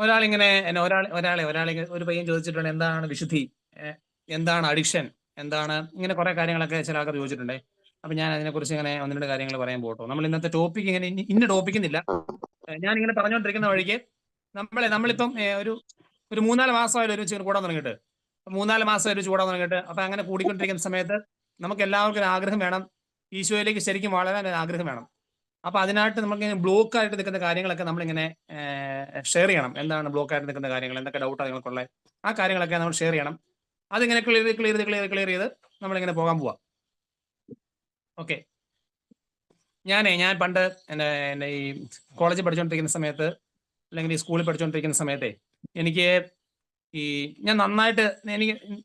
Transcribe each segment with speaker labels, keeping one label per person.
Speaker 1: ഒരാളിങ്ങനെ എന്നെ ഒരാളെ ഒരു പയ്യൻ ചോദിച്ചിട്ടുണ്ട് എന്താണ് വിശുദ്ധി, എന്താണ് അഡിക്ഷൻ, എന്താണ് ഇങ്ങനെ കുറെ കാര്യങ്ങളൊക്കെ ചില ആൾക്കാർ ചോദിച്ചിട്ടുണ്ടേ. അപ്പൊ ഞാൻ അതിനെക്കുറിച്ച് ഇങ്ങനെ ഒന്ന് രണ്ട് കാര്യങ്ങൾ പറയാൻ പോട്ടോ. നമ്മൾ ഇന്നത്തെ ടോപ്പിക് ഇങ്ങനെ ഇന്ന ടോപ്പിക്കുന്നില്ല. ഞാൻ ഇങ്ങനെ പറഞ്ഞുകൊണ്ടിരിക്കുന്ന വഴിക്ക് നമ്മളിപ്പം ഒരു ഒരു 3-4 മാസമായാലും ഒരു കൂടാൻ തുടങ്ങിയിട്ട്, 3-4 മാസം ഒരു ചൂടാൻ തുടങ്ങിയിട്ട്, അപ്പൊ അങ്ങനെ കൂടിക്കൊണ്ടിരിക്കുന്ന സമയത്ത് നമുക്ക് എല്ലാവർക്കും ഒരു ആഗ്രഹം വേണം, ഈശോയിലേക്ക് ശരിക്കും വളരാൻ ഒരു ആഗ്രഹം വേണം. അപ്പൊ അതിനായിട്ട് നമുക്ക് ബ്ലോക്ക് ആയിട്ട് നിൽക്കുന്ന കാര്യങ്ങളൊക്കെ നമ്മളിങ്ങനെ ഷെയർ ചെയ്യണം. എന്താണ് ബ്ലോക്ക് ആയിട്ട് നിൽക്കുന്ന കാര്യങ്ങൾ, എന്തൊക്കെ ഡൗട്ട് നിങ്ങൾക്കുള്ള ആ കാര്യങ്ങളൊക്കെ നമ്മൾ ഷെയർ ചെയ്യണം. അതിങ്ങനെ ക്ലിയർ ചെയ്ത് നമ്മളിങ്ങനെ പോകാൻ പോവാ. ഓക്കെ. ഞാൻ പണ്ട് എൻ്റെ ഈ കോളേജിൽ പഠിച്ചുകൊണ്ടിരിക്കുന്ന സമയത്ത്, അല്ലെങ്കിൽ ഈ സ്കൂളിൽ പഠിച്ചുകൊണ്ടിരിക്കുന്ന സമയത്തെ എനിക്ക് ഞാൻ നന്നായിട്ട്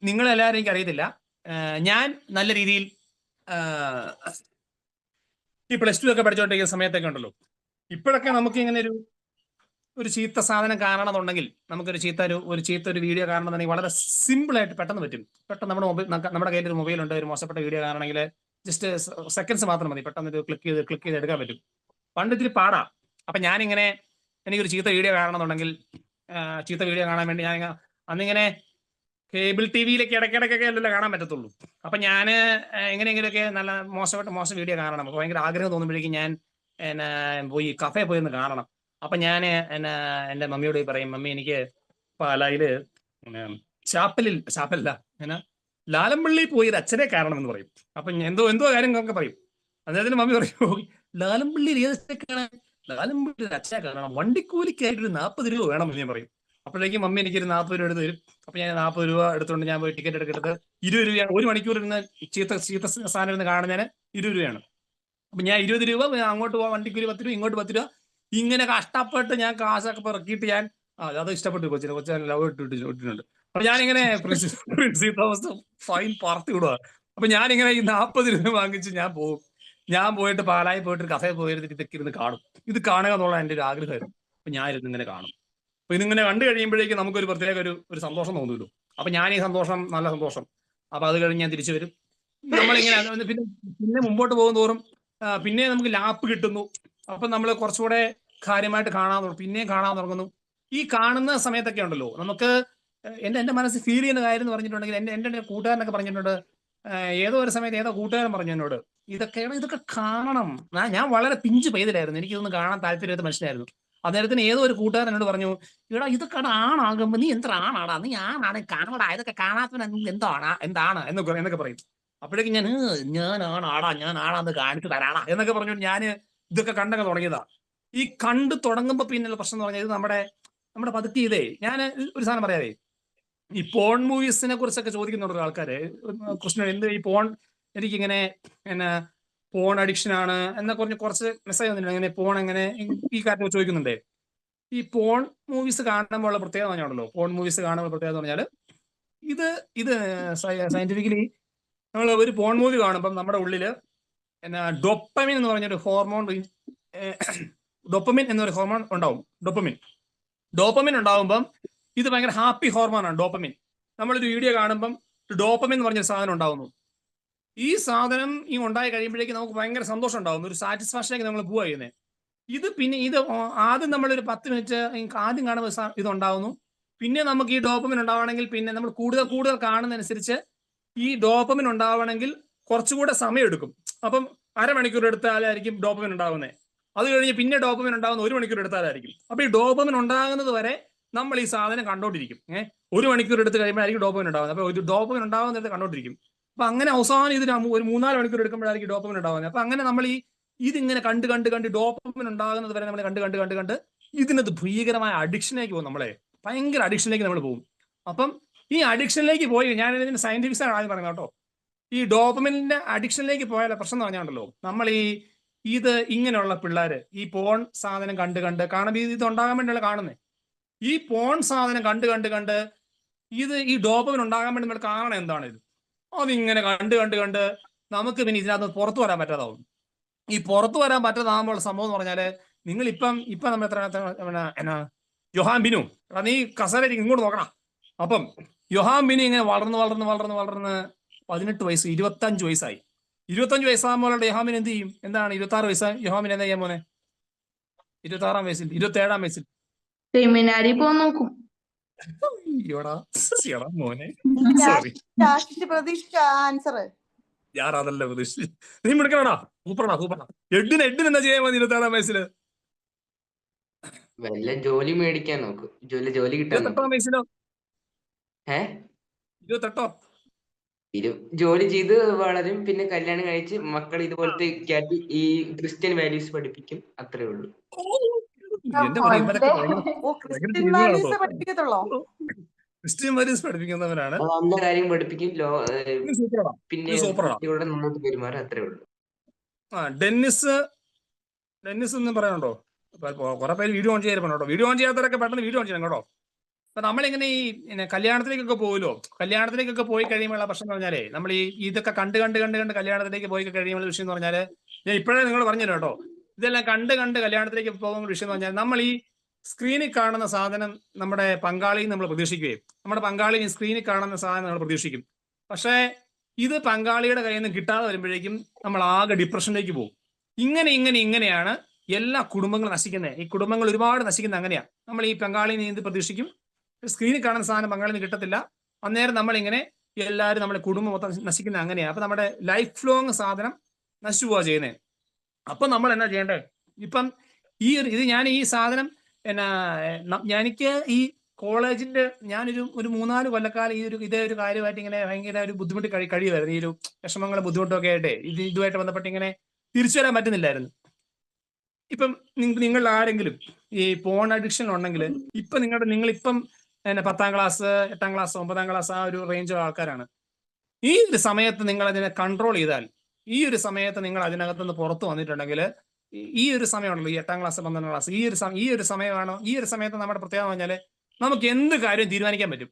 Speaker 1: നിങ്ങളെല്ലാവരും എനിക്ക് അറിയത്തില്ല, ഞാൻ നല്ല രീതിയിൽ ഈ +2 ഒക്കെ പഠിച്ചുകൊണ്ടിരിക്കുന്ന സമയത്തൊക്കെ ഉണ്ടല്ലോ, ഇപ്പോഴൊക്കെ നമുക്ക് ഇങ്ങനെ ഒരു ചീത്ത സാധനം കാണണമെന്നുണ്ടെങ്കിൽ, നമുക്കൊരു ചീത്ത ഒരു വീഡിയോ കാണണമെന്നുണ്ടെങ്കിൽ വളരെ സിമ്പിൾ ആയിട്ട് പെട്ടെന്ന് പറ്റും. പെട്ടെന്ന് നമ്മുടെ കയ്യിൽ ഒരു മൊബൈൽ ഉണ്ട്, ഒരു മോശപ്പെട്ട വീഡിയോ കാണണമെങ്കിൽ ജസ്റ്റ് സെക്കൻഡ്സ് മാത്രം മതി, പെട്ടെന്ന് ഇത് ക്ലിക്ക് ചെയ്ത് എടുക്കാൻ പറ്റും. പണ്ട് ഇത്തിരി പാടാ. അപ്പൊ ഞാനിങ്ങനെ എനിക്കൊരു ചീത്ത വീഡിയോ കാണണമെന്നുണ്ടെങ്കിൽ, ചീത്ത വീഡിയോ കാണാൻ വേണ്ടി ഞാൻ അന്നിങ്ങനെ കേബിൾ ടി വിയിലേക്ക് ഇടയ്ക്കിടയ്ക്കൊക്കെ അല്ലല്ലോ കാണാൻ പറ്റത്തുള്ളൂ. അപ്പൊ ഞാൻ എങ്ങനെയെങ്കിലുമൊക്കെ നല്ല മോശം വീഡിയോ കാണണം. അപ്പൊ ഭയങ്കര ആഗ്രഹം തോന്നുമ്പോഴേക്കും ഞാൻ പോയി കഫേ പോയി ഒന്ന് കാണണം. അപ്പൊ ഞാൻ എൻ്റെ മമ്മിയോട് പറയും, മമ്മി എനിക്ക് പാലായില് ചാപ്പലില്ല എന്നാ ലാലമ്പള്ളി പോയി ഒരു അച്ഛനെ കാണണം എന്ന് പറയും. അപ്പൊ എന്തോ കാര്യങ്ങളൊക്കെ പറയും. അദ്ദേഹത്തിന് മമ്മി പറയും, ലാലമ്പള്ളിയിൽ ഏതൊക്കെ കാണാൻ, ലാലമ്പള്ളി അച്ഛനെ കാണണം, വണ്ടിക്കൂലിക്കായിട്ട് 40 രൂപ വേണം എന്ന് ഞാൻ പറയും. അപ്പോഴേക്കും മമ്മി എനിക്കൊരു 40 രൂപ എടുത്ത് തരും. അപ്പൊ ഞാൻ 40 രൂപ എടുത്തുകൊണ്ട് ഞാൻ പോയി ടിക്കറ്റ് എടുക്കുന്നത് 20 രൂപയാണ്. 1 മണിക്കൂർ ഇരുന്ന് ചീത്ത സാധനം ഇരുന്ന് കാണുന്നതിന് 20 രൂപയാണ്. അപ്പൊ ഞാൻ 20 രൂപ, അങ്ങോട്ട് പോകാൻ വണ്ടിക്കൂലി 10 രൂപ, ഇങ്ങോട്ട് 10 രൂപ, ഇങ്ങനെ കഷ്ടപ്പെട്ട് ഞാൻ കാശൊക്കെ ഇറക്കിയിട്ട് ഞാൻ അത് ഇഷ്ടപ്പെട്ടു കൊച്ചിനെ ലവ് ഇട്ടിട്ടുണ്ട്. അപ്പൊ ഞാനിങ്ങനെ പ്രിൻസി തോമസ് ഫൈൻ പറത്തി വിടുക. അപ്പൊ ഞാനിങ്ങനെ ഈ 40 രൂപ വാങ്ങിച്ച് ഞാൻ പോയിട്ട് പാലായി പോയിട്ട് കഫേ പോയിട്ട് ഇതൊക്കെ ഇരുന്ന് കാണും. ഇത് കാണുക എന്നുള്ള എൻ്റെ ഒരു ആഗ്രഹമായിരുന്നു. അപ്പൊ ഞാൻ ഇരുന്ന് ഇങ്ങനെ കാണും. അപ്പൊ ഇതിങ്ങനെ കണ്ടു കഴിയുമ്പോഴേക്കും നമുക്കൊരു പ്രത്യേക ഒരു സന്തോഷം തോന്നുമല്ലോ. അപ്പൊ ഞാൻ ഈ സന്തോഷം, നല്ല സന്തോഷം. അപ്പൊ അത് കഴിഞ്ഞ് ഞാൻ തിരിച്ചു വരും. നമ്മളിങ്ങനെ പിന്നെ മുമ്പോട്ട് പോകും തോറും പിന്നെ നമുക്ക് ലാപ്പ് കിട്ടുന്നു. അപ്പൊ നമ്മൾ കുറച്ചുകൂടെ കാര്യമായിട്ട് പിന്നെയും കാണാൻ തുടങ്ങുന്നു. ഈ കാണുന്ന സമയത്തൊക്കെ ഉണ്ടല്ലോ, നമുക്ക് എന്റെ മനസ്സിൽ ഫീൽ ചെയ്യുന്ന കാര്യം എന്ന് പറഞ്ഞിട്ടുണ്ടെങ്കിൽ, എന്റെ കൂട്ടുകാരനൊക്കെ പറഞ്ഞിട്ടുണ്ട്, ഏതോ ഒരു സമയത്ത് ഏതോ കൂട്ടുകാരൻ പറഞ്ഞു എന്നോട്, ഇതൊക്കെ കാണണം. ഞാൻ വളരെ പിഞ്ചു പൈതലായിരുന്നു, എനിക്കിതൊന്നും കാണാൻ താല്പര്യമായിട്ട് മനുഷ്യനായിരുന്നു. അദ്ദേഹത്തിന് ഏതോ ഒരു കൂട്ടുകാരൻ എന്നോട് പറഞ്ഞു, ഇവിടെ ഇതൊക്കെ ആണാകുമ്പോ നീ എത്ര ആണാടാ, നീ ആണാണ് കാണടാ, ഇതൊക്കെ കാണാത്തവൻ എന്താണ് എന്നൊക്കെ പറയും. അപ്പോഴേക്കും ഞാൻ ആണാന്ന് കാണിച്ചു തരാടാ എന്നൊക്കെ പറഞ്ഞു ഞാൻ ഇതൊക്കെ കണ്ടൊക്കെ തുടങ്ങിയതാ. ഈ കണ്ടു തുടങ്ങുമ്പോ പിന്നെയുള്ള പ്രശ്നം എന്ന് പറഞ്ഞാൽ, ഇത് നമ്മുടെ പതുക്കെ ഇതേ, ഞാൻ ഒരു സാധനം പറയാതെ, ഈ പോൺ മൂവീസിനെ കുറിച്ചൊക്കെ ചോദിക്കുന്നുണ്ട് ആൾക്കാര്, കൃഷ്ണൻ എന്ത് ഈ പോൺ, എനിക്കിങ്ങനെ എന്നാ പോൺ അഡിക്ഷൻ ആണ് എന്ന കുറച്ച് മെസ്സേജ് വന്നിട്ടുണ്ട്, അങ്ങനെ പോൺ എങ്ങനെ ഈ കാര്യം ചോദിക്കുന്നുണ്ടേ. ഈ പോൺ മൂവീസ് കാണുമ്പോൾ ഉള്ള പ്രത്യേകത പറഞ്ഞാണല്ലോ, പോൺ മൂവീസ് കാണുമ്പോൾ പ്രത്യേകത പറഞ്ഞാൽ, ഇത് സയന്റിഫിക്കലി നമ്മൾ ഒരു പോൺ മൂവി കാണുമ്പോൾ നമ്മുടെ ഉള്ളില് ഡോപ്പമിൻ എന്ന് പറഞ്ഞൊരു ഹോർമോൺ, ഡോപ്പമിൻ എന്നൊരു ഹോർമോൺ ഉണ്ടാവും. ഡോപ്പമിൻ ഉണ്ടാവുമ്പം ഇത് ഭയങ്കര ഹാപ്പി ഹോർമോണാണ് ഡോപ്പമിൻ. നമ്മളൊരു വീഡിയോ കാണുമ്പം ഡോപ്പമിൻ എന്ന് പറഞ്ഞൊരു സാധനം ഉണ്ടാവുന്നു. ഈ സാധനം ഉണ്ടായി കഴിയുമ്പോഴേക്കും നമുക്ക് ഭയങ്കര സന്തോഷം ഉണ്ടാവുന്നു, ഒരു സാറ്റിസ്ഫാക്ഷനിലേക്ക് നമ്മൾ പോവുക ചെയ്യുന്നത്. ഇത് ആദ്യം നമ്മളൊരു 10 മിനിറ്റ് ആദ്യം കാണുമ്പോൾ ഇത് ഉണ്ടാവുന്നു. പിന്നെ നമുക്ക് ഈ ഡോപ്പമിൻ ഉണ്ടാവണമെങ്കിൽ, പിന്നെ നമ്മൾ കൂടുതൽ കാണുന്നതനുസരിച്ച് ഈ ഡോപ്പമിൻ ഉണ്ടാവണമെങ്കിൽ കുറച്ചുകൂടെ സമയം എടുക്കും. അപ്പം അരമണിക്കൂർ എടുത്താലായിരിക്കും ഡോപ്പമിൻ ഉണ്ടാകുന്നത്. അത് കഴിഞ്ഞ് പിന്നെ ഡോപ്പമിൻ ഉണ്ടാകുന്ന 1 മണിക്കൂർ എടുത്താലായിരിക്കും. അപ്പൊ ഈ ഡോപ്പമിൻ ഉണ്ടാകുന്നത് വരെ നമ്മൾ ഈ സാധനം കണ്ടോണ്ടിരിക്കും. 1 മണിക്കൂർ എടുത്ത് കഴിയുമ്പോഴായിരിക്കും ഡോപ്പമിൻ ഉണ്ടാകുന്നത്. അപ്പൊ ഒരു ഡോപ്പമിൻ ഉണ്ടാകുന്നത് കണ്ടോണ്ടിരിക്കും. അപ്പൊ അങ്ങനെ അവസാനം ഇതിന് ഒരു 3-4 മണിക്കൂർ എടുക്കുമ്പോഴായിരിക്കും ഡോപ്പമിൻ ഉണ്ടാകുന്നത്. അപ്പൊ അങ്ങനെ നമ്മൾ ഇതിങ്ങനെ കണ്ട് ഡോപ്പമിൻ ഉണ്ടാകുന്നത് വരെ നമ്മൾ കണ്ട് ഇതിനത് ഭീകരമായ അഡിക്ഷനിലേക്ക് പോകും. നമ്മളെ ഭയങ്കര അഡിക്ഷനിലേക്ക് നമ്മൾ പോകും. അപ്പം ഈ അഡിക്ഷനിലേക്ക് പോയി, ഞാൻ ഇതിന് സയന്റിഫിക്സ് ആണ് ആദ്യം പറയുന്നത് കേട്ടോ. ഈ ഡോപ്പമിന്റെ അഡിക്ഷനിലേക്ക് പോയാൽ പ്രശ്നം എന്ന് പറഞ്ഞാണ്ടല്ലോ, നമ്മൾ ഇത് ഇങ്ങനെയുള്ള പിള്ളേര് ഈ പോൺ സാധനം കണ്ട് കാണുമ്പോൾ ഇത് ഉണ്ടാകാൻ വേണ്ടിയുള്ള കാണുന്നത്. ഈ പോൺ സാധനം കണ്ട് ഈ ഡോപ്പമിൻ ഉണ്ടാകാൻ വേണ്ടി നമ്മൾ കാണണം. എന്താണ് ഇത്? അതിങ്ങനെ കണ്ട് നമുക്ക് പിന്നെ ഇതിനകത്ത് പുറത്തു വരാൻ പറ്റാതാവും. ഈ പുറത്തു വരാൻ പറ്റാതാകുമ്പോൾ സംഭവം എന്ന് പറഞ്ഞാല്, നിങ്ങൾ ഇപ്പം നമ്മൾ എത്ര യൊഹാൻ ബിനു, നീ കസേരയ്ക്ക് ഇങ്ങോട്ട് നോക്കണം. അപ്പം യൊഹാൻ ബിനു ഇങ്ങനെ വളർന്ന് 18 വയസ്സ്, 25 വയസ്സായി. 25 വയസ്സാകുമ്പോൾ യൊഹാമിൻ എന്ത് ചെയ്യും? എന്താണ് 26 വയസ്സായി യൊഹാമിൻ എന്താ ചെയ്യാൻ പോന്നെ? 26-ആം വയസ്സിൽ, 27-ആം വയസ്സിൽ
Speaker 2: സെമിനാരി പോകാൻ നോക്കും.
Speaker 1: മോനെ സോറി,
Speaker 3: ലാസ്റ്റ് പ്രതീക്ഷ ആൻസർ
Speaker 1: ഞാനതല്ല പ്രതീക്ഷിച്ചു. നീ മിടുക്കണടാ, സൂപ്പറാടാ സൂപ്പറാ. എഡിന് എന്താ ചെയ്യാൻ മതി 26-ാം വയസ്സില്?
Speaker 4: വല്ല ജോലി മേടിക്കാൻ നോക്കും, ജോലി കിട്ടാൻ
Speaker 1: 28-ാം
Speaker 4: നോക്കും.
Speaker 1: വയസ്സിലോ? 28-ഓ?
Speaker 4: ജോലി ചെയ്ത് വളരും, പിന്നെ കല്യാണം കഴിച്ച് മക്കൾ ഇതുപോലത്തെ ഈ ക്രിസ്ത്യൻ വാല്യൂസ് പഠിപ്പിക്കും, അത്രേ ഉള്ളൂ.
Speaker 1: എന്റെ പോലെ ഇവരൊക്കെ
Speaker 3: ക്രിസ്ത്യൻ വാല്യൂസ് പഠിപ്പിക്കത്തുള്ളോ?
Speaker 1: ക്രിസ്ത്യൻ വാല്യൂസ് പഠിപ്പിക്കുന്നവരാണ്.
Speaker 4: നല്ല കാര്യം പഠിപ്പിക്കും, പിന്നെ
Speaker 1: സൂപ്പറാണ്.
Speaker 4: കുട്ടികളുടെ മുന്നോട്ട് പെരുമാറും, അത്രേ ഉള്ളൂ.
Speaker 1: ഡെന്നിസ് എന്ന് പറയാനുണ്ടോ? കുറെ പേര് വീഡിയോ ഓൺ ചെയ്യാറുണ്ടോ കേട്ടോ. വീഡിയോ ഓൺ ചെയ്യാത്തവരൊക്കെ പെട്ടെന്ന് വീഡിയോ ഓൺ ചെയ്യണം കേട്ടോ. അപ്പൊ നമ്മളിങ്ങനെ ഈ കല്യാണത്തിലേക്കൊക്കെ പോകുമല്ലോ, കല്യാണത്തിലേക്കൊക്കെ പോയി കഴിയുമ്പോഴുള്ള പ്രശ്നം എന്ന് പറഞ്ഞാലേ, നമ്മൾ ഇതൊക്കെ കണ്ട് കല്യാണത്തിലേക്ക് പോയി കഴിയുമ്പോൾ വിഷയം എന്ന് പറഞ്ഞാൽ, ഞാൻ ഇപ്പോഴേ നിങ്ങൾ പറഞ്ഞു കേട്ടോ, ഇതെല്ലാം കണ്ട് കല്യാണത്തിലേക്ക് പോകുന്ന വിഷയം എന്ന് പറഞ്ഞാൽ, നമ്മൾ ഈ സ്ക്രീനിൽ കാണുന്ന സാധനം നമ്മുടെ പങ്കാളിയിൽ നമ്മൾ പ്രതീക്ഷിക്കുകയും, നമ്മുടെ പങ്കാളി സ്ക്രീനിൽ കാണുന്ന സാധനം നമ്മൾ പ്രതീക്ഷിക്കും. പക്ഷേ ഇത് പങ്കാളിയുടെ കയ്യിൽ നിന്ന് കിട്ടാതെ വരുമ്പോഴേക്കും നമ്മൾ ആകെ ഡിപ്രഷനിലേക്ക് പോകും. ഇങ്ങനെയാണ് എല്ലാ കുടുംബങ്ങളും നശിക്കുന്നത്. ഈ കുടുംബങ്ങൾ ഒരുപാട് നശിക്കുന്നത് അങ്ങനെയാണ്. നമ്മൾ ഈ പങ്കാളിയിൽ നിന്ന് പ്രതീക്ഷിക്കും, സ്ക്രീനിൽ കാണുന്ന സാധനം പങ്കാളിൽ നിന്ന് കിട്ടത്തില്ല. അന്നേരം നമ്മളിങ്ങനെ എല്ലാവരും നമ്മുടെ കുടുംബം മൊത്തം നശിക്കുന്നത് അങ്ങനെയാണ്. അപ്പൊ നമ്മുടെ ലൈഫ് ലോങ് സാധനം നശിച്ചു പോവുക ചെയ്യുന്നത്. അപ്പൊ നമ്മൾ എന്നാ ചെയ്യേണ്ടത്? ഇപ്പം ഞാൻ ഈ സാധനം എനിക്ക് ഈ കോളേജിന്റെ ഞാനൊരു 3-4 കൊല്ലക്കാലം ഇതേ ഒരു കാര്യമായിട്ട് ഇങ്ങനെ ഭയങ്കര ഒരു ബുദ്ധിമുട്ട് കഴിയുമായിരുന്നു. ഈ ഒരു വിഷമങ്ങളും ബുദ്ധിമുട്ടൊക്കെ ആയിട്ട് ഇതുമായിട്ട് ബന്ധപ്പെട്ട് ഇങ്ങനെ തിരിച്ചു വരാൻ പറ്റുന്നില്ലായിരുന്നു. ഇപ്പം നിങ്ങൾ ആരെങ്കിലും ഈ പോൺ അഡിക്ഷൻ ഉണ്ടെങ്കിൽ, ഇപ്പൊ നിങ്ങളിപ്പം 10-ാം ക്ലാസ് 8-ാം ക്ലാസ് 9-ാം ക്ലാസ് ആ ഒരു റേഞ്ച് ആൾക്കാരാണ്. ഈ ഒരു സമയത്ത് നിങ്ങൾ അതിനെ കൺട്രോൾ ചെയ്താൽ, ഈ ഒരു സമയത്ത് നിങ്ങൾ അതിനകത്തുനിന്ന് പുറത്തു വന്നിട്ടുണ്ടെങ്കിൽ, ഈ ഒരു സമയമാണല്ലോ ഈ 8-ാം ക്ലാസ് 12-ാം ക്ലാസ്, ഈ ഒരു സമയത്ത് നമ്മുടെ പ്രത്യേകത പറഞ്ഞാൽ നമുക്ക് എന്ത് കാര്യം തീരുമാനിക്കാൻ പറ്റും.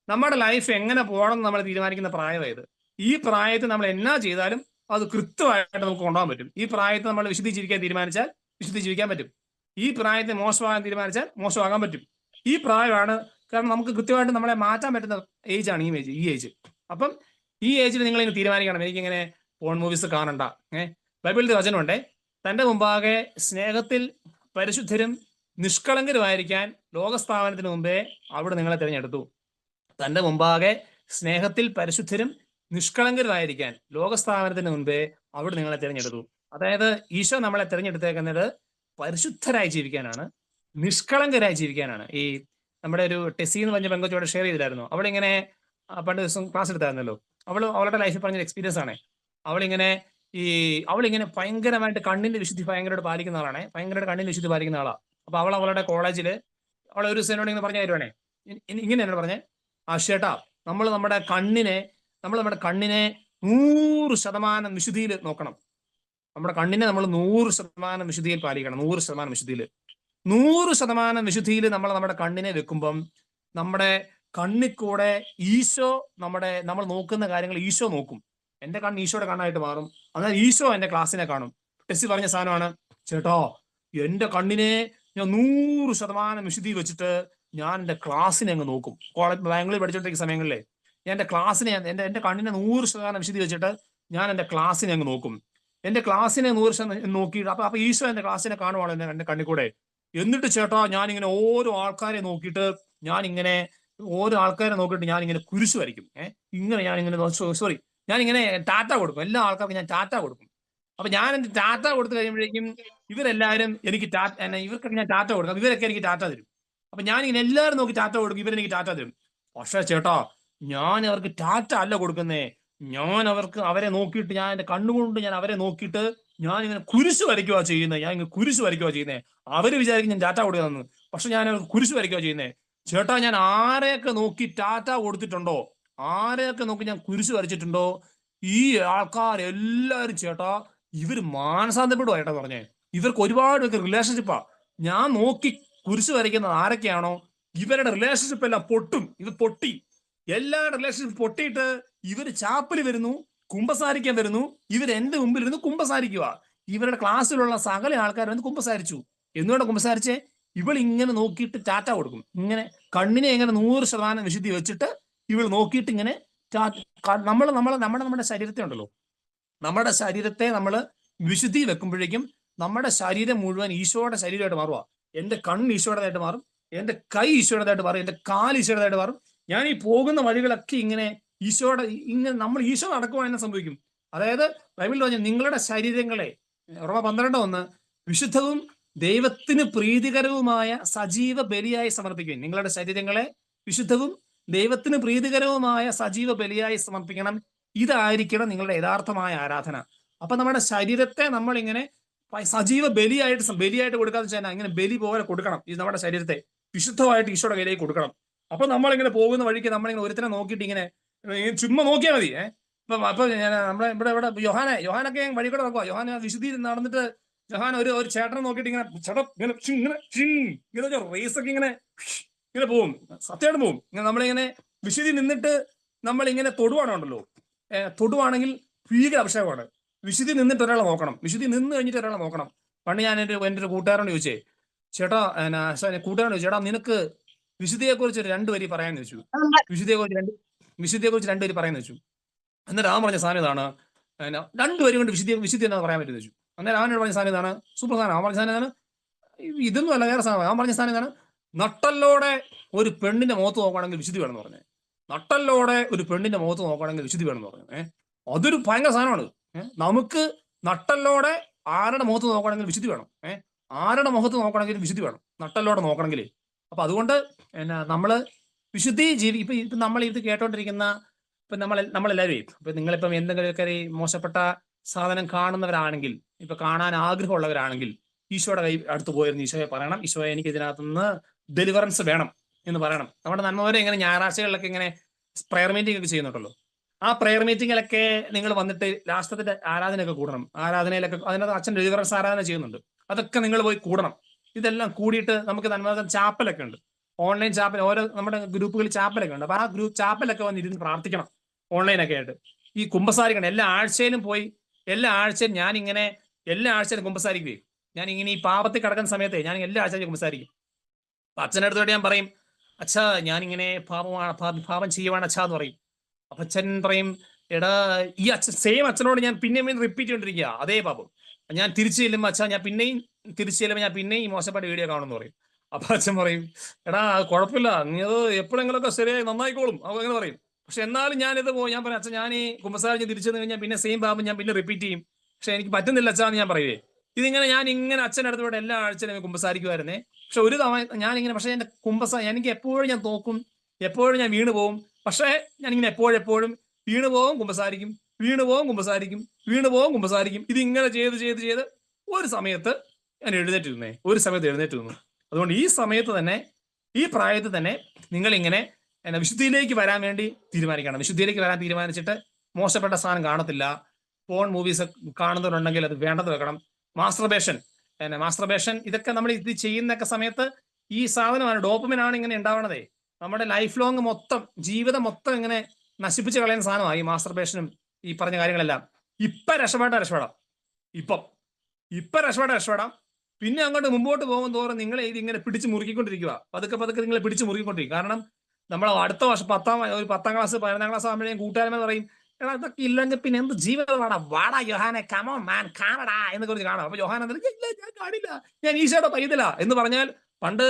Speaker 1: നമ്മുടെ ലൈഫ് എങ്ങനെ പോകണം എന്ന് നമ്മൾ തീരുമാനിക്കുന്ന പ്രായമായത്. ഈ പ്രായത്തിൽ നമ്മൾ എന്നാ ചെയ്താലും അത് കൃത്യമായിട്ട് നമുക്ക് കൊണ്ടുപോകാൻ പറ്റും. ഈ പ്രായത്തിൽ നമ്മൾ വിശുദ്ധി ജീവിക്കാൻ തീരുമാനിച്ചാൽ വിശുദ്ധി ജീവിക്കാൻ പറ്റും. ഈ പ്രായത്തിൽ മോശമാകാൻ തീരുമാനിച്ചാൽ മോശമാകാൻ പറ്റും. ഈ പ്രായമാണ്, കാരണം നമുക്ക് കൃത്യമായിട്ട് നമ്മളെ മാറ്റാൻ പറ്റുന്ന ഏജാണ് ഈ ഏജ്. അപ്പം ഈ ഏജിൽ നിങ്ങൾ ഇങ്ങനെ തീരുമാനിക്കണം, എനിക്കിങ്ങനെ പോൺ മൂവീസ് കാണണ്ട. ബൈബിളിൽ വചനമുണ്ടേ, തന്റെ മുമ്പാകെ സ്നേഹത്തിൽ പരിശുദ്ധരും നിഷ്കളങ്കരുമായിരിക്കാൻ ലോകസ്ഥാപനത്തിന് മുമ്പേ അവിടെ നിങ്ങളെ തിരഞ്ഞെടുത്തു. തന്റെ മുമ്പാകെ സ്നേഹത്തിൽ പരിശുദ്ധരും നിഷ്കളങ്കരുമായിരിക്കാൻ ലോകസ്ഥാപനത്തിന് മുമ്പേ അവിടെ നിങ്ങളെ തിരഞ്ഞെടുത്തു. അതായത് ഈശോ നമ്മളെ തിരഞ്ഞെടുത്തേക്കുന്നത് പരിശുദ്ധരായി ജീവിക്കാനാണ്, നിഷ്കളങ്കരായി ജീവിക്കാനാണ്. ഈ നമ്മുടെ ഒരു ടെസി എന്ന് പറഞ്ഞ പെങ്കൊച്ചോടെ ഷെയർ ചെയ്തില്ലായിരുന്നു. അവളിങ്ങനെ പണ്ട് ദിവസം ക്ലാസ് എടുത്തായിരുന്നല്ലോ. അവളുടെ ലൈഫിൽ പറഞ്ഞൊരു എക്സ്പീരിയൻസ് ആണ്. അവളിങ്ങനെ ഭയങ്കരമായിട്ട് കണ്ണിന്റെ വിശുദ്ധി ഭയങ്കരമായിട്ട് പാലിക്കുന്ന ആളാണ്. ഭയങ്കരമായിട്ട് കണ്ണിന്റെ വിശുദ്ധി പാലിക്കുന്ന ആളാണ്. അപ്പൊ അവളുടെ കോളേജില് അവളെ ഒരു സെനോട് ഇങ്ങനെ പറഞ്ഞു തരുവാണേ, ഇങ്ങനെ എന്നോട് പറഞ്ഞേ, ചേട്ടാ നമ്മൾ നമ്മുടെ കണ്ണിനെ 100% വിശുദ്ധിയിൽ നോക്കണം. നമ്മുടെ കണ്ണിനെ നമ്മൾ 100% വിശുദ്ധിയിൽ പാലിക്കണം. 100% വിശുദ്ധിയിൽ നമ്മുടെ കണ്ണിനെ വെക്കുമ്പം നമ്മുടെ കണ്ണിൽ കൂടെ ഈശോ നമ്മൾ നോക്കുന്ന കാര്യങ്ങൾ ഈശോ നോക്കും. എന്റെ കണ്ണ് ഈശോയുടെ കണ്ണായിട്ട് മാറും. എന്നാൽ ഈശോ എന്റെ ക്ലാസ്സിനെ കാണും. ടെസ്സി പറഞ്ഞ സാധനമാണ്, ചേട്ടോ എന്റെ കണ്ണിനെ ഞാൻ 100% വിശുദ്ധി വെച്ചിട്ട് ഞാൻ എന്റെ ക്ലാസ്സിനെ അങ്ങ് നോക്കും. ബാംഗ്ലൂർ പഠിച്ചോണ്ടിരിക്കുന്ന സമയങ്ങളിലെ ഞാൻ എന്റെ ക്ലാസ്സിനെ എന്റെ കണ്ണിനെ 100% വിശുദ്ധി വെച്ചിട്ട് ഞാൻ എന്റെ ക്ലാസ്സിനെ അങ്ങ് നോക്കും. എന്റെ ക്ലാസ്സിനെ 100% നോക്കിയിട്ട് അപ്പൊ ഈശോ എന്റെ ക്ലാസ്സിനെ കാണുവാണ് എന്റെ കണ്ണിൽ കൂടെ. എന്നിട്ട് ചേട്ടാ ഞാനിങ്ങനെ ഓരോ ആൾക്കാരെ നോക്കിയിട്ട് ഞാനിങ്ങനെ കുരിശ് വരയ്ക്കും. ഞാനിങ്ങനെ ടാറ്റ കൊടുക്കും. എല്ലാ ആൾക്കാർക്കും ഞാൻ ടാറ്റ കൊടുക്കും. അപ്പൊ ഞാൻ എന്റെ ടാറ്റ കൊടുത്തു കഴിയുമ്പോഴേക്കും ഇവരെല്ലാവരും എനിക്ക് ഇവർക്കൊക്കെ ഞാൻ ടാറ്റ കൊടുക്കും. ഇവരൊക്കെ എനിക്ക് ടാറ്റ തരും. അപ്പൊ ഞാനിങ്ങനെ എല്ലാവരും നോക്കി ടാറ്റ കൊടുക്കും, ഇവരെനിക്ക് ടാറ്റ തരും. പക്ഷേ ചേട്ടാ ഞാൻ അവർക്ക് ടാറ്റ അല്ല കൊടുക്കുന്നേ, ഞാൻ അവരെ നോക്കിയിട്ട് ഞാൻ എന്റെ കണ്ണുകൊണ്ട് ഞാൻ അവരെ നോക്കിയിട്ട് ഞാൻ ഇങ്ങനെ കുരിശ് വരയ്ക്കുക ചെയ്യുന്നത്. അവര് വിചാരിക്കും ഞാൻ ടാറ്റ കൊടുക്കാന്ന്, പക്ഷെ ഞാൻ അവർക്ക് കുരിശ് വരയ്ക്കുക ചെയ്യുന്നേ. ചേട്ടാ ഞാൻ ആരെയൊക്കെ നോക്കി ടാറ്റ കൊടുത്തിട്ടുണ്ടോ, ആരെയൊക്കെ നോക്കി ഞാൻ കുരിശ് വരച്ചിട്ടുണ്ടോ, ഈ ആൾക്കാരെല്ലാവരും ചേട്ടാ ഇവര് മാനസാന്തരപ്പെടുവാ ചേട്ടാ പറഞ്ഞേ. ഇവർക്ക് ഒരുപാട് റിലേഷൻഷിപ്പാ. ഞാൻ നോക്കി കുരിശ് വരയ്ക്കുന്നത് ആരൊക്കെയാണോ ഇവരുടെ റിലേഷൻഷിപ്പ് എല്ലാം പൊട്ടും. ഇത് പൊട്ടി, എല്ലാ റിലേഷൻഷിപ്പ് പൊട്ടിയിട്ട് ഇവര് ചാപ്പല് വരുന്നു, കുമ്പസാരിക്കാൻ വരുന്നു. ഇവർ എന്റെ മുമ്പിൽ ഇരുന്ന് കുമ്പസാരിക്കുക. ഇവരുടെ ക്ലാസ്സിലുള്ള സകല ആൾക്കാർ വന്ന് കുമ്പസാരിച്ചു. എന്തുകൊണ്ട് കുമ്പസാരിച്ചേ? ഇവൾ ഇങ്ങനെ നോക്കിയിട്ട് ടാറ്റ കൊടുക്കും. ഇങ്ങനെ കണ്ണിനെ ഇങ്ങനെ 100% വിശുദ്ധി വെച്ചിട്ട് ഇവൾ നോക്കിയിട്ട് ഇങ്ങനെ നമ്മുടെ ശരീരത്തെ ഉണ്ടല്ലോ, നമ്മുടെ ശരീരത്തെ നമ്മൾ വിശുദ്ധി വെക്കുമ്പോഴേക്കും നമ്മുടെ ശരീരം മുഴുവൻ ഈശോയുടെ ശരീരമായിട്ട് മാറുക. എന്റെ കണ്ണ് ഈശോയുടേതായിട്ട് മാറും, എന്റെ കൈ ഈശോയുടേതായിട്ട് മാറും, എന്റെ കാൽ ഈശോയുടേതായിട്ട് മാറും. ഞാൻ ഈ പോകുന്ന വഴികളൊക്കെ ഇങ്ങനെ ഈശോയുടെ ഇങ്ങനെ നമ്മൾ ഈശോ നടക്കുവാൻ സംഭവിക്കും. അതായത് ബൈബിളിൽ പറഞ്ഞ നിങ്ങളുടെ ശരീരങ്ങളെ റോമ 12:1 വിശുദ്ധവും ദൈവത്തിന് പ്രീതികരവുമായ സജീവ ബലിയായി സമർപ്പിക്കും. നിങ്ങളുടെ ശരീരങ്ങളെ വിശുദ്ധവും ദൈവത്തിന് പ്രീതികരവുമായ സജീവ ബലിയായി സമർപ്പിക്കണം. ഇതായിരിക്കണം നിങ്ങളുടെ യഥാർത്ഥമായ ആരാധന. അപ്പൊ നമ്മുടെ ശരീരത്തെ നമ്മൾ ഇങ്ങനെ സജീവ ബലിയായിട്ട് കൊടുക്കാന്ന് വെച്ചാൽ ഇങ്ങനെ ബലി പോലെ കൊടുക്കണം. ഇത് നമ്മുടെ ശരീരത്തെ വിശുദ്ധമായിട്ട് ഈശോയുടെ കയ്യിലേക്ക് കൊടുക്കണം. അപ്പൊ നമ്മളിങ്ങനെ പോകുന്ന വഴിക്ക് നമ്മളിങ്ങനെ ഒരുത്തനെ നോക്കിയിട്ട് ഇങ്ങനെ ചുമ്മാ നോക്കിയാൽ മതി. അപ്പൊ ഞാൻ നമ്മുടെ ഇവിടെ യോഹാനൊക്കെ വഴി കൂടെ നോക്കുക. യോഹാൻ വിശുദ്ധി നടന്നിട്ട് യോഹാൻ ഒരു ചേട്ടനെ നോക്കിയിട്ട് ഇങ്ങനെ ഇങ്ങനെ റേസൊക്കെ ഇങ്ങനെ പോകും. സത്യമായിട്ട് പോകും. ഇങ്ങനെ നമ്മളിങ്ങനെ വിശുദ്ധി നിന്നിട്ട് നമ്മളിങ്ങനെ തൊടുവാണുണ്ടല്ലോ, തൊടുവാണെങ്കിൽ ഭീകര അഭിഷേകമാണ്. വിശുദ്ധി നിന്നിട്ട് ഒരാളെ നോക്കണം, വിശുദ്ധി നിന്ന് കഴിഞ്ഞിട്ട് ഒരാളെ നോക്കണം. പണ്ട് ഞാൻ എൻ്റെ ഒരു കൂട്ടുകാരോട് ചോദിച്ചേ, കൂട്ടുകാരോട് ചേട്ടാ നിനക്ക് വിശുദ്ധിയെക്കുറിച്ച് 2 വരി പറയാൻ വെച്ചു, വിശുദ്ധിയെക്കുറിച്ച് 2 വരി പറയാൻ വെച്ചു. എന്നിട്ട് അവൻ പറഞ്ഞ സാധനം ഇതാണ്, 2 വരി കൊണ്ട് വിശുദ്ധി എന്നാ പറയാൻ പറ്റുന്ന വെച്ചു. അന്നേരം അവനോട് പറഞ്ഞ സാധനം ഇതാണ്, സൂപ്പർ സാധനം. അവൻ പറഞ്ഞ സാധനം ഇതാണ്, ഇതൊന്നും അല്ല വേറെ സാധനം. അവൻ പറഞ്ഞ സാധനം ഇതാണ്, നട്ടല്ലോടെ ഒരു പെണ്ണിന്റെ മുഖത്ത് നോക്കുകയാണെങ്കിൽ വിശുദ്ധി വേണമെന്ന് പറഞ്ഞത്. നട്ടല്ലോടെ ഒരു പെണ്ണിന്റെ മുഖത്ത് നോക്കുകയാണെങ്കിൽ വിശുദ്ധി വേണമെന്ന് പറഞ്ഞത്. അതൊരു ഭയങ്കര സാധനമാണ്. നമുക്ക് നട്ടല്ലോടെ ആരുടെ മുഖത്ത് നോക്കുകയാണെങ്കിൽ വിശുദ്ധി വേണം. ആരുടെ മുഖത്ത് നോക്കണമെങ്കിൽ വിശുദ്ധി വേണം, നട്ടല്ലോടെ നോക്കണമെങ്കിൽ. അപ്പൊ അതുകൊണ്ട് നമ്മള് വിശുദ്ധി ഇപ്പൊ നമ്മൾ ഇത് കേട്ടോണ്ടിരിക്കുന്ന ഇപ്പൊ നമ്മളെല്ലാവരും ഇപ്പൊ നിങ്ങളിപ്പം എന്തെങ്കിലുമൊക്കെ മോശപ്പെട്ട സാധനം കാണുന്നവരാണെങ്കിൽ, ഇപ്പൊ കാണാൻ ആഗ്രഹമുള്ളവരാണെങ്കിൽ ഈശോയുടെ കൈ അടുത്ത് പോയിരുന്ന് ഈശോയെ പറയണം, ഈശോയെ എനിക്ക് ഇതിനകത്തുനിന്ന് ഡെലിവറൻസ് വേണം എന്ന് പറയണം. നമ്മുടെ നന്മവരെ ഇങ്ങനെ ഞായറാഴ്ചകളിലൊക്കെ ഇങ്ങനെ പ്രയർ മീറ്റിംഗ് ഒക്കെ ചെയ്യുന്നുണ്ടല്ലോ. ആ പ്രയർ മീറ്റിങ്ങിലൊക്കെ നിങ്ങൾ വന്നിട്ട് ലാസ്റ്റത്തിന്റെ ആരാധനയൊക്കെ കൂടണം. ആരാധനയിലൊക്കെ അതിനകത്ത് അച്ഛൻ ഡെലിവറൻസ് ആരാധന ചെയ്യുന്നുണ്ട്, അതൊക്കെ നിങ്ങൾ പോയി കൂടണം. ഇതെല്ലാം കൂടിയിട്ട് നമുക്ക് നന്മ ചാപ്പലൊക്കെ ഉണ്ട്, ഓൺലൈൻ ചാപ്പൽ, ഓരോ നമ്മുടെ ഗ്രൂപ്പുകളിൽ ചാപ്പലൊക്കെ ഉണ്ട്. അപ്പൊ ആ ചാപ്പലൊക്കെ വന്ന് ഇരുന്ന് പ്രാർത്ഥിക്കണം ഓൺലൈനൊക്കെ ആയിട്ട്. ഈ കുമ്പസാരിക്കണം എല്ലാ ആഴ്ചയിലും പോയി. എല്ലാ ആഴ്ചയും ഞാനിങ്ങനെ എല്ലാ ആഴ്ചയിലും കുമ്പസാരിക്കുകയും, ഞാൻ ഇങ്ങനെ ഈ പാപത്തിൽ കിടക്കുന്ന സമയത്തെ ഞാൻ എല്ലാ ആഴ്ചയും കുമ്പസാരിക്കും. അപ്പൊ അച്ഛനടുത്തോട്ട് ഞാൻ പറയും, അച്ഛാ ഞാനിങ്ങനെ പാപം ചെയ്യുവാണ് അച്ഛാ എന്ന് പറയും. അപ്പൊ അച്ഛൻ പറയും, എടാ ഈ സെയിം അച്ഛനോട് ഞാൻ പിന്നെയും റിപ്പീറ്റ് ചെയ്തോണ്ടിരിക്കുക അതേ പാപം. ഞാൻ തിരിച്ചു ചെല്ലുമ്പോൾ അച്ഛാ ഞാൻ പിന്നെയും ഈ മോശപ്പെട്ട വീഡിയോ കാണുമെന്ന് പറയും. അപ്പൊ അച്ഛൻ പറയും, എടാ കുഴപ്പമില്ല, നീ അത് എപ്പോഴെങ്കിലൊക്കെ ശരിയായി നന്നായിക്കോളും അങ്ങനെ പറയും. പക്ഷെ എന്നാലും ഞാൻ പറയാം അച്ഛൻ, ഞാൻ ഈ കുമ്പസാരിച്ച് തിരിച്ചു കഴിഞ്ഞാൽ പിന്നെ സെയിം പാപം ഞാൻ പിന്നെ റിപ്പീറ്റ് ചെയ്യും. പക്ഷെ എനിക്ക് പറ്റുന്നില്ല അച്ഛാന്ന് ഞാൻ പറയുവേ. ഇതിങ്ങനെ ഞാൻ ഇങ്ങനെ അച്ഛനടുത്തോടെ എല്ലാ ആഴ്ചയിലും കുമ്പസാരിക്കുമായിരുന്നേ. പക്ഷെ ഒരു തവണ ഞാനിങ്ങനെ, പക്ഷെ എന്റെ എനിക്ക് എപ്പോഴും ഞാൻ തോക്കും, എപ്പോഴും ഞാൻ വീണ് പോകും. പക്ഷേ ഞാനിങ്ങനെ എപ്പോഴും വീണ് പോകും, കുമ്പസാരിക്കും, വീണ് പോകും, കുമ്പസാരിക്കും. ഇതിങ്ങനെ ചെയ്ത് ഒരു സമയത്ത് ഞാൻ എഴുന്നേറ്റ് നിന്നു. അതുകൊണ്ട് ഈ സമയത്ത് തന്നെ, ഈ പ്രായത്തിൽ തന്നെ നിങ്ങൾ ഇങ്ങനെ വിശുദ്ധിയിലേക്ക് വരാൻ വേണ്ടി തീരുമാനിക്കണം. വിശുദ്ധിയിലേക്ക് വരാൻ തീരുമാനിച്ചിട്ട് മോശപ്പെട്ട സാധനം കാണത്തില്ല. ഫോൺ മൂവീസ് കാണുന്നവരുണ്ടെങ്കിൽ അത് വേണ്ടത് വെക്കണം. മാസ്റ്റർബേഷൻ ഇതൊക്കെ നമ്മൾ ഇത് ചെയ്യുന്നൊക്കെ സമയത്ത് ഈ സാധനമാണ്, ഡോപ്പമിനാണ് ഇങ്ങനെ ഉണ്ടാവണതേ. നമ്മുടെ ലൈഫ് ലോങ് മൊത്തം, ജീവിതം മൊത്തം ഇങ്ങനെ നശിപ്പിച്ച് കളയുന്ന സാധനമാണ് ഈ മാസ്റ്റർബേഷനും ഈ പറഞ്ഞ കാര്യങ്ങളെല്ലാം. ഇപ്പൊ രക്ഷപ്പെടാം. ഇപ്പൊ രക്ഷപ്പെടാം. പിന്നെ അങ്ങോട്ട് മുമ്പോട്ട് പോകും തോറും നിങ്ങളെ ഇതിങ്ങനെ പിടിച്ച് മുറുക്കിക്കൊണ്ടിരിക്കുക. പതുക്കെ നിങ്ങളെ പിടിച്ച് മുറുക്കിക്കൊണ്ടിരിക്കും. കാരണം നമ്മൾ അടുത്ത വർഷം 10ാം ക്ലാസ് 11ാം ക്ലാസ് ആകുമ്പോഴേ കൂട്ടുകാരന്മാർ പറയും, എടാ ഇതൊക്കെ ഇല്ലെങ്കിൽ പിന്നെ എന്ത് ജീവിതമാണ്, വാടാ യോഹാനെ, കമോൺ മാൻ, കാണടാ എന്ന് കുറിച്ച് കാണാം. അപ്പൊ യോഹാൻ ഇല്ല ഞാൻ കാണില്ല, ഞാൻ ഈശോയുടെ പൈതലാ എന്ന് പറഞ്ഞാൽ, പണ്ട്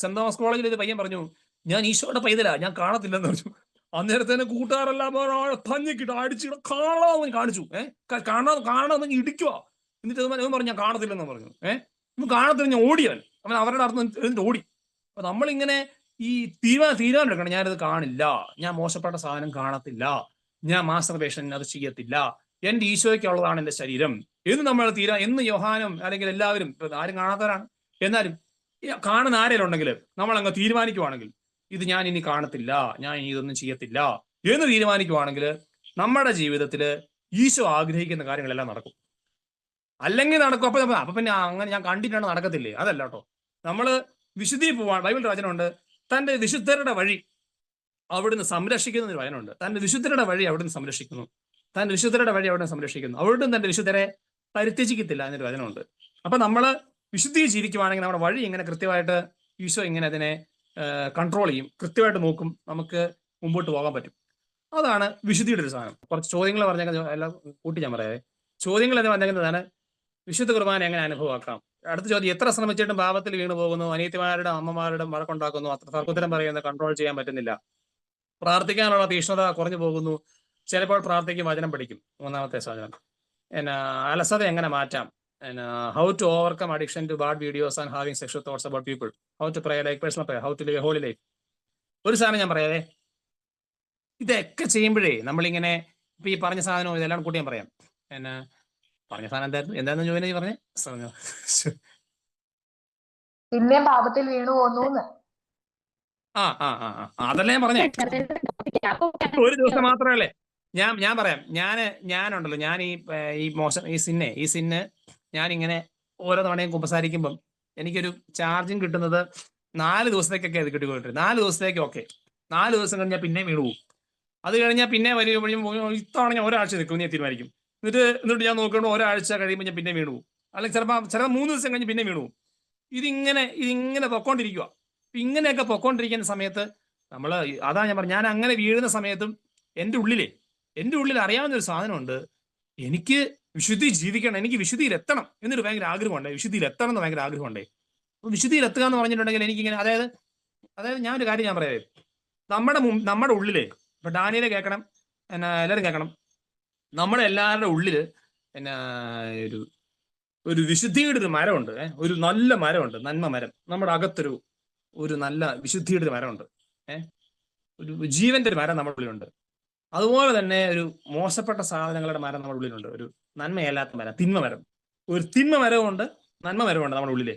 Speaker 1: സെന്റ് തോമസ് കോളേജിൽ ഒരു പയ്യൻ പറഞ്ഞു, ഞാൻ ഈശോയുടെ പൈതലാ, ഞാൻ കാണത്തില്ലെന്ന് പറഞ്ഞു. അന്നേരത്തേന് കൂട്ടുകാരെല്ലാം തഞ്ഞിക്കിട്ട് അടിച്ചിട്ട് കാണാമെന്ന് കാണിച്ചു. കാണാമെന്ന് ഇടിക്കുക. എന്നിട്ട് അവൻ പറഞ്ഞു ഞാൻ കാണത്തില്ലെന്ന് പറഞ്ഞു. കാണത്തില്ല, ഞാൻ ഓടിയവൻ. അവൻ അവരുടെ അർത്ഥം എന്നിട്ട് ഓടി. അപ്പൊ നമ്മളിങ്ങനെ ഈ തീരുമാനം എടുക്കണം, ഞാനിത് കാണില്ല, ഞാൻ മോശപ്പെട്ട സാധനം കാണത്തില്ല, ഞാൻ മാസ്റ്റർബേഷൻ അത് ചെയ്യത്തില്ല, എന്റെ ഈശോയ്ക്കുള്ളതാണ് എന്റെ ശരീരം എന്ന് നമ്മൾ എന്ന് യോഹാനും അല്ലെങ്കിൽ എല്ലാവരും, ആരും കാണാത്തവരാണ്, എന്നാലും കാണുന്ന ആരെങ്കിലും ഉണ്ടെങ്കിൽ നമ്മൾ അങ്ങ് തീരുമാനിക്കുവാണെങ്കിൽ ഇത് ഞാൻ ഇനി കാണത്തില്ല, ഞാൻ ഇനി ഇതൊന്നും ചെയ്യത്തില്ല എന്ന് തീരുമാനിക്കുവാണെങ്കിൽ നമ്മുടെ ജീവിതത്തിൽ ഈശോ ആഗ്രഹിക്കുന്ന കാര്യങ്ങളെല്ലാം നടക്കും. അല്ലെങ്കിൽ നടക്കും. അപ്പൊ പിന്നെ അങ്ങനെ ഞാൻ കണ്ടിട്ടാണ് നടക്കത്തില്ലേ, അതല്ല കേട്ടോ. നമ്മള് വിശുദ്ധി പോവാൻ ബൈബിൾ വചനമുണ്ട്, തന്റെ വിശുദ്ധരുടെ വഴി അവിടുന്ന് സംരക്ഷിക്കുന്ന ഒരു വചനമുണ്ട്. തന്റെ വിശുദ്ധരുടെ വഴി അവിടുന്ന് സംരക്ഷിക്കുന്നു, അവിടുന്ന് തന്റെ വിശുദ്ധരെ പരിത്യജിക്കത്തില്ല എന്നൊരു വചനമുണ്ട്. അപ്പൊ നമ്മള് വിശുദ്ധി ജീവിക്കുവാണെങ്കിൽ നമ്മുടെ വഴി ഇങ്ങനെ കൃത്യമായിട്ട് ഈശോ ഇങ്ങനെ അതിനെ കൺട്രോൾ ചെയ്യും, കൃത്യമായിട്ട് നോക്കും, നമുക്ക് മുമ്പോട്ട് പോകാൻ പറ്റും. അതാണ് വിശുദ്ധിയുടെ ഒരു സാധനം. കുറച്ച് ചോദ്യങ്ങൾ പറഞ്ഞേക്കാൻ എല്ലാം കൂട്ടി ഞാൻ പറയാവേ. ചോദ്യങ്ങൾ എന്ന് പറഞ്ഞേക്കുന്നതാണ്, വിശുദ്ധ കുർബാന എങ്ങനെ അനുഭവമാക്കാം, അടുത്ത ചോദ്യം, എത്ര ശ്രമിച്ചിട്ടും പാപത്തിൽ വീണു പോകുന്നു, അനിയത്തിമാരുടെ അമ്മമാരുടെ വഴക്കുണ്ടാക്കുന്നു, അത്ര തർക്കുത്തരം പറയുന്നത് കൺട്രോൾ ചെയ്യാൻ പറ്റുന്നില്ല, പ്രാർത്ഥിക്കാനുള്ള തീക്ഷ്ണത കുറഞ്ഞു പോകുന്നു, ചിലപ്പോൾ പ്രാർത്ഥിക്കും, വചനം പഠിക്കും. മൂന്നാമത്തെ സാധനം, അലസത എങ്ങനെ മാറ്റാം, how to overcome addiction to bad videos and having sexual thoughts about people, how to pray like personal pray, how to live a holy life. ഒരു സാധനം ഞാൻ പറയാതെ, ഇതൊക്കെ ചെയ്യുമ്പോഴേ നമ്മളിങ്ങനെ ഇപ്പൊ ഈ പറഞ്ഞ സാധനവും ഇതെല്ലാം കൂട്ടി ഞാൻ പറയാം. പറഞ്ഞ സാധനം എന്തായിരുന്നു ജോലി പറഞ്ഞേ?
Speaker 2: പിന്നെ പാപത്തിൽ വീണു പോന്നു.
Speaker 1: അതല്ലേ ഞാൻ പറഞ്ഞേ. ഒരു ദിവസം മാത്രമല്ലേ ഞാൻ പറയാം. ഞാനുണ്ടല്ലോ, ഞാൻ ഈ മോശം ഈ സിന്ന് ഞാനിങ്ങനെ ഓരോ തവണയും കുമ്പസാരിക്കുമ്പം എനിക്കൊരു ചാർജിങ് കിട്ടുന്നത് 4 ദിവസത്തേക്കൊക്കെ അത് കിട്ടിക്കൊണ്ടിരും. 4 ദിവസത്തേക്ക് ഓക്കെ. 4 ദിവസം കഴിഞ്ഞാൽ പിന്നെ വീണു പോകും. അത് കഴിഞ്ഞാൽ പിന്നെ ഇത്തവണ ഞാൻ ഒരാഴ്ച നിൽക്കും ഞാൻ തീരുമാനിക്കും. എന്നിട്ട് ഞാൻ നോക്കുമ്പോൾ ഒരാഴ്ച കഴിയുമ്പോൾ ഞാൻ പിന്നെ വീണു പോകും. അല്ലെങ്കിൽ ചിലപ്പോൾ 3 ദിവസം കഴിഞ്ഞ് പിന്നെ വീണു പോകും. ഇതിങ്ങനെ പൊക്കോണ്ടിരിക്കുക. ഇങ്ങനെയൊക്കെ പൊക്കോണ്ടിരിക്കുന്ന സമയത്ത് അതാ ഞാൻ പറഞ്ഞു, ഞാൻ അങ്ങനെ വീഴുന്ന സമയത്തും എൻ്റെ ഉള്ളിൽ അറിയാവുന്ന ഒരു സാധനമുണ്ട്. എനിക്ക് വിശുദ്ധി ജീവിക്കണം, എനിക്ക് വിശുദ്ധിയിൽ എത്തണം എന്നൊരു ഭയങ്കര ആഗ്രഹമുണ്ട്. വിശുദ്ധിയിൽ എത്തണം എന്ന് ഭയങ്കര ആഗ്രഹമുണ്ട്. അപ്പൊ വിശുദ്ധിയിൽ എത്തുക എന്ന് പറഞ്ഞിട്ടുണ്ടെങ്കിൽ എനിക്കിങ്ങനെ അതായത് ഞാനൊരു കാര്യം ഞാൻ പറയാം. നമ്മുടെ ഉള്ളില് ഇപ്പൊ ഡാനിയലെ കേൾക്കണം, എല്ലാവരും കേൾക്കണം. നമ്മുടെ എല്ലാവരുടെ ഉള്ളില് ഒരു വിശുദ്ധിയുടെ ഒരു മരമുണ്ട്. ഒരു നല്ല മരമുണ്ട്, നന്മ മരം. നമ്മുടെ ഒരു നല്ല വിശുദ്ധിയുടെ ഒരു മരമുണ്ട്. ഒരു ജീവന്റെ ഒരു മരം നമ്മുടെ ഉള്ളിലുണ്ട്. അതുപോലെ തന്നെ ഒരു മോശപ്പെട്ട സാധനങ്ങളുടെ മരം നമ്മുടെ ഉള്ളിലുണ്ട്. ഒരു നന്മയല്ലാത്ത മരം, തിന്മ മരം. ഒരു തിന്മ മരമുണ്ട്, നന്മ മരമുണ്ട് നമ്മുടെ ഉള്ളിലെ.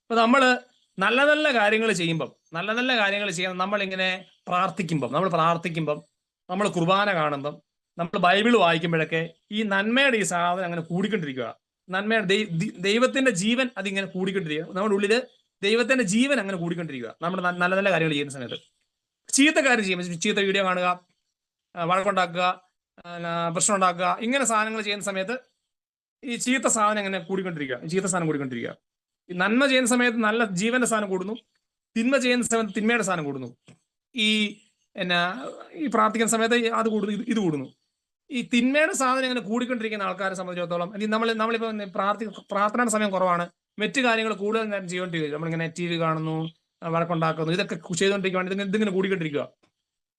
Speaker 1: അപ്പൊ നമ്മള് നല്ല നല്ല കാര്യങ്ങൾ ചെയ്യുമ്പം നമ്മളിങ്ങനെ പ്രാർത്ഥിക്കുമ്പം നമ്മൾ കുർബാന കാണുമ്പം, നമ്മൾ ബൈബിൾ വായിക്കുമ്പോഴൊക്കെ ഈ നന്മയുടെ ഈ സാധനം അങ്ങനെ കൂടിക്കൊണ്ടിരിക്കുക. നന്മയുടെ ദൈവത്തിന്റെ ജീവൻ അതിങ്ങനെ കൂടിക്കൊണ്ടിരിക്കുക. നമ്മുടെ ഉള്ളില് ദൈവത്തിന്റെ ജീവൻ അങ്ങനെ കൂടിക്കൊണ്ടിരിക്കുക. നമ്മുടെ നല്ല നല്ല കാര്യങ്ങൾ ചെയ്യുന്ന സമയത്ത്. ചീത്ത കാര്യം ചെയ്യുമ്പോൾ, ചീത്ത വീഡിയോ കാണുക, വഴക്കുണ്ടാക്കുക, പ്രശ്നം ഉണ്ടാക്കുക, ഇങ്ങനെ സാധനങ്ങൾ ചെയ്യുന്ന സമയത്ത് ഈ ചീത്ത സാധനം ഇങ്ങനെ കൂടിക്കൊണ്ടിരിക്കുക. ഈ നന്മ ചെയ്യുന്ന സമയത്ത് നല്ല ജീവന്റെ സാധനം കൂടുന്നു, തിന്മ ചെയ്യുന്ന സമയത്ത് തിന്മയുടെ സാധനം കൂടുന്നു. ഈ പ്രാർത്ഥിക്കുന്ന സമയത്ത് ഇത് കൂടുന്നു. ഈ തിന്മയുടെ സാധനം ഇങ്ങനെ കൂടിക്കൊണ്ടിരിക്കുന്ന ആൾക്കാരെ സംബന്ധിച്ചിടത്തോളം നമ്മളിപ്പോ പ്രാർത്ഥനയുടെ സമയം കുറവാണ്, മറ്റു കാര്യങ്ങൾ കൂടുതൽ നേരം ചെയ്തുകൊണ്ടിരിക്കുക. നമ്മളിങ്ങനെ TV കാണുന്നു, വഴക്കുണ്ടാക്കുന്നു, ഇതൊക്കെ ചെയ്തുകൊണ്ടിരിക്കുകയാണ്. ഇതിങ്ങനെ കൂടിക്കൊണ്ടിരിക്കുക.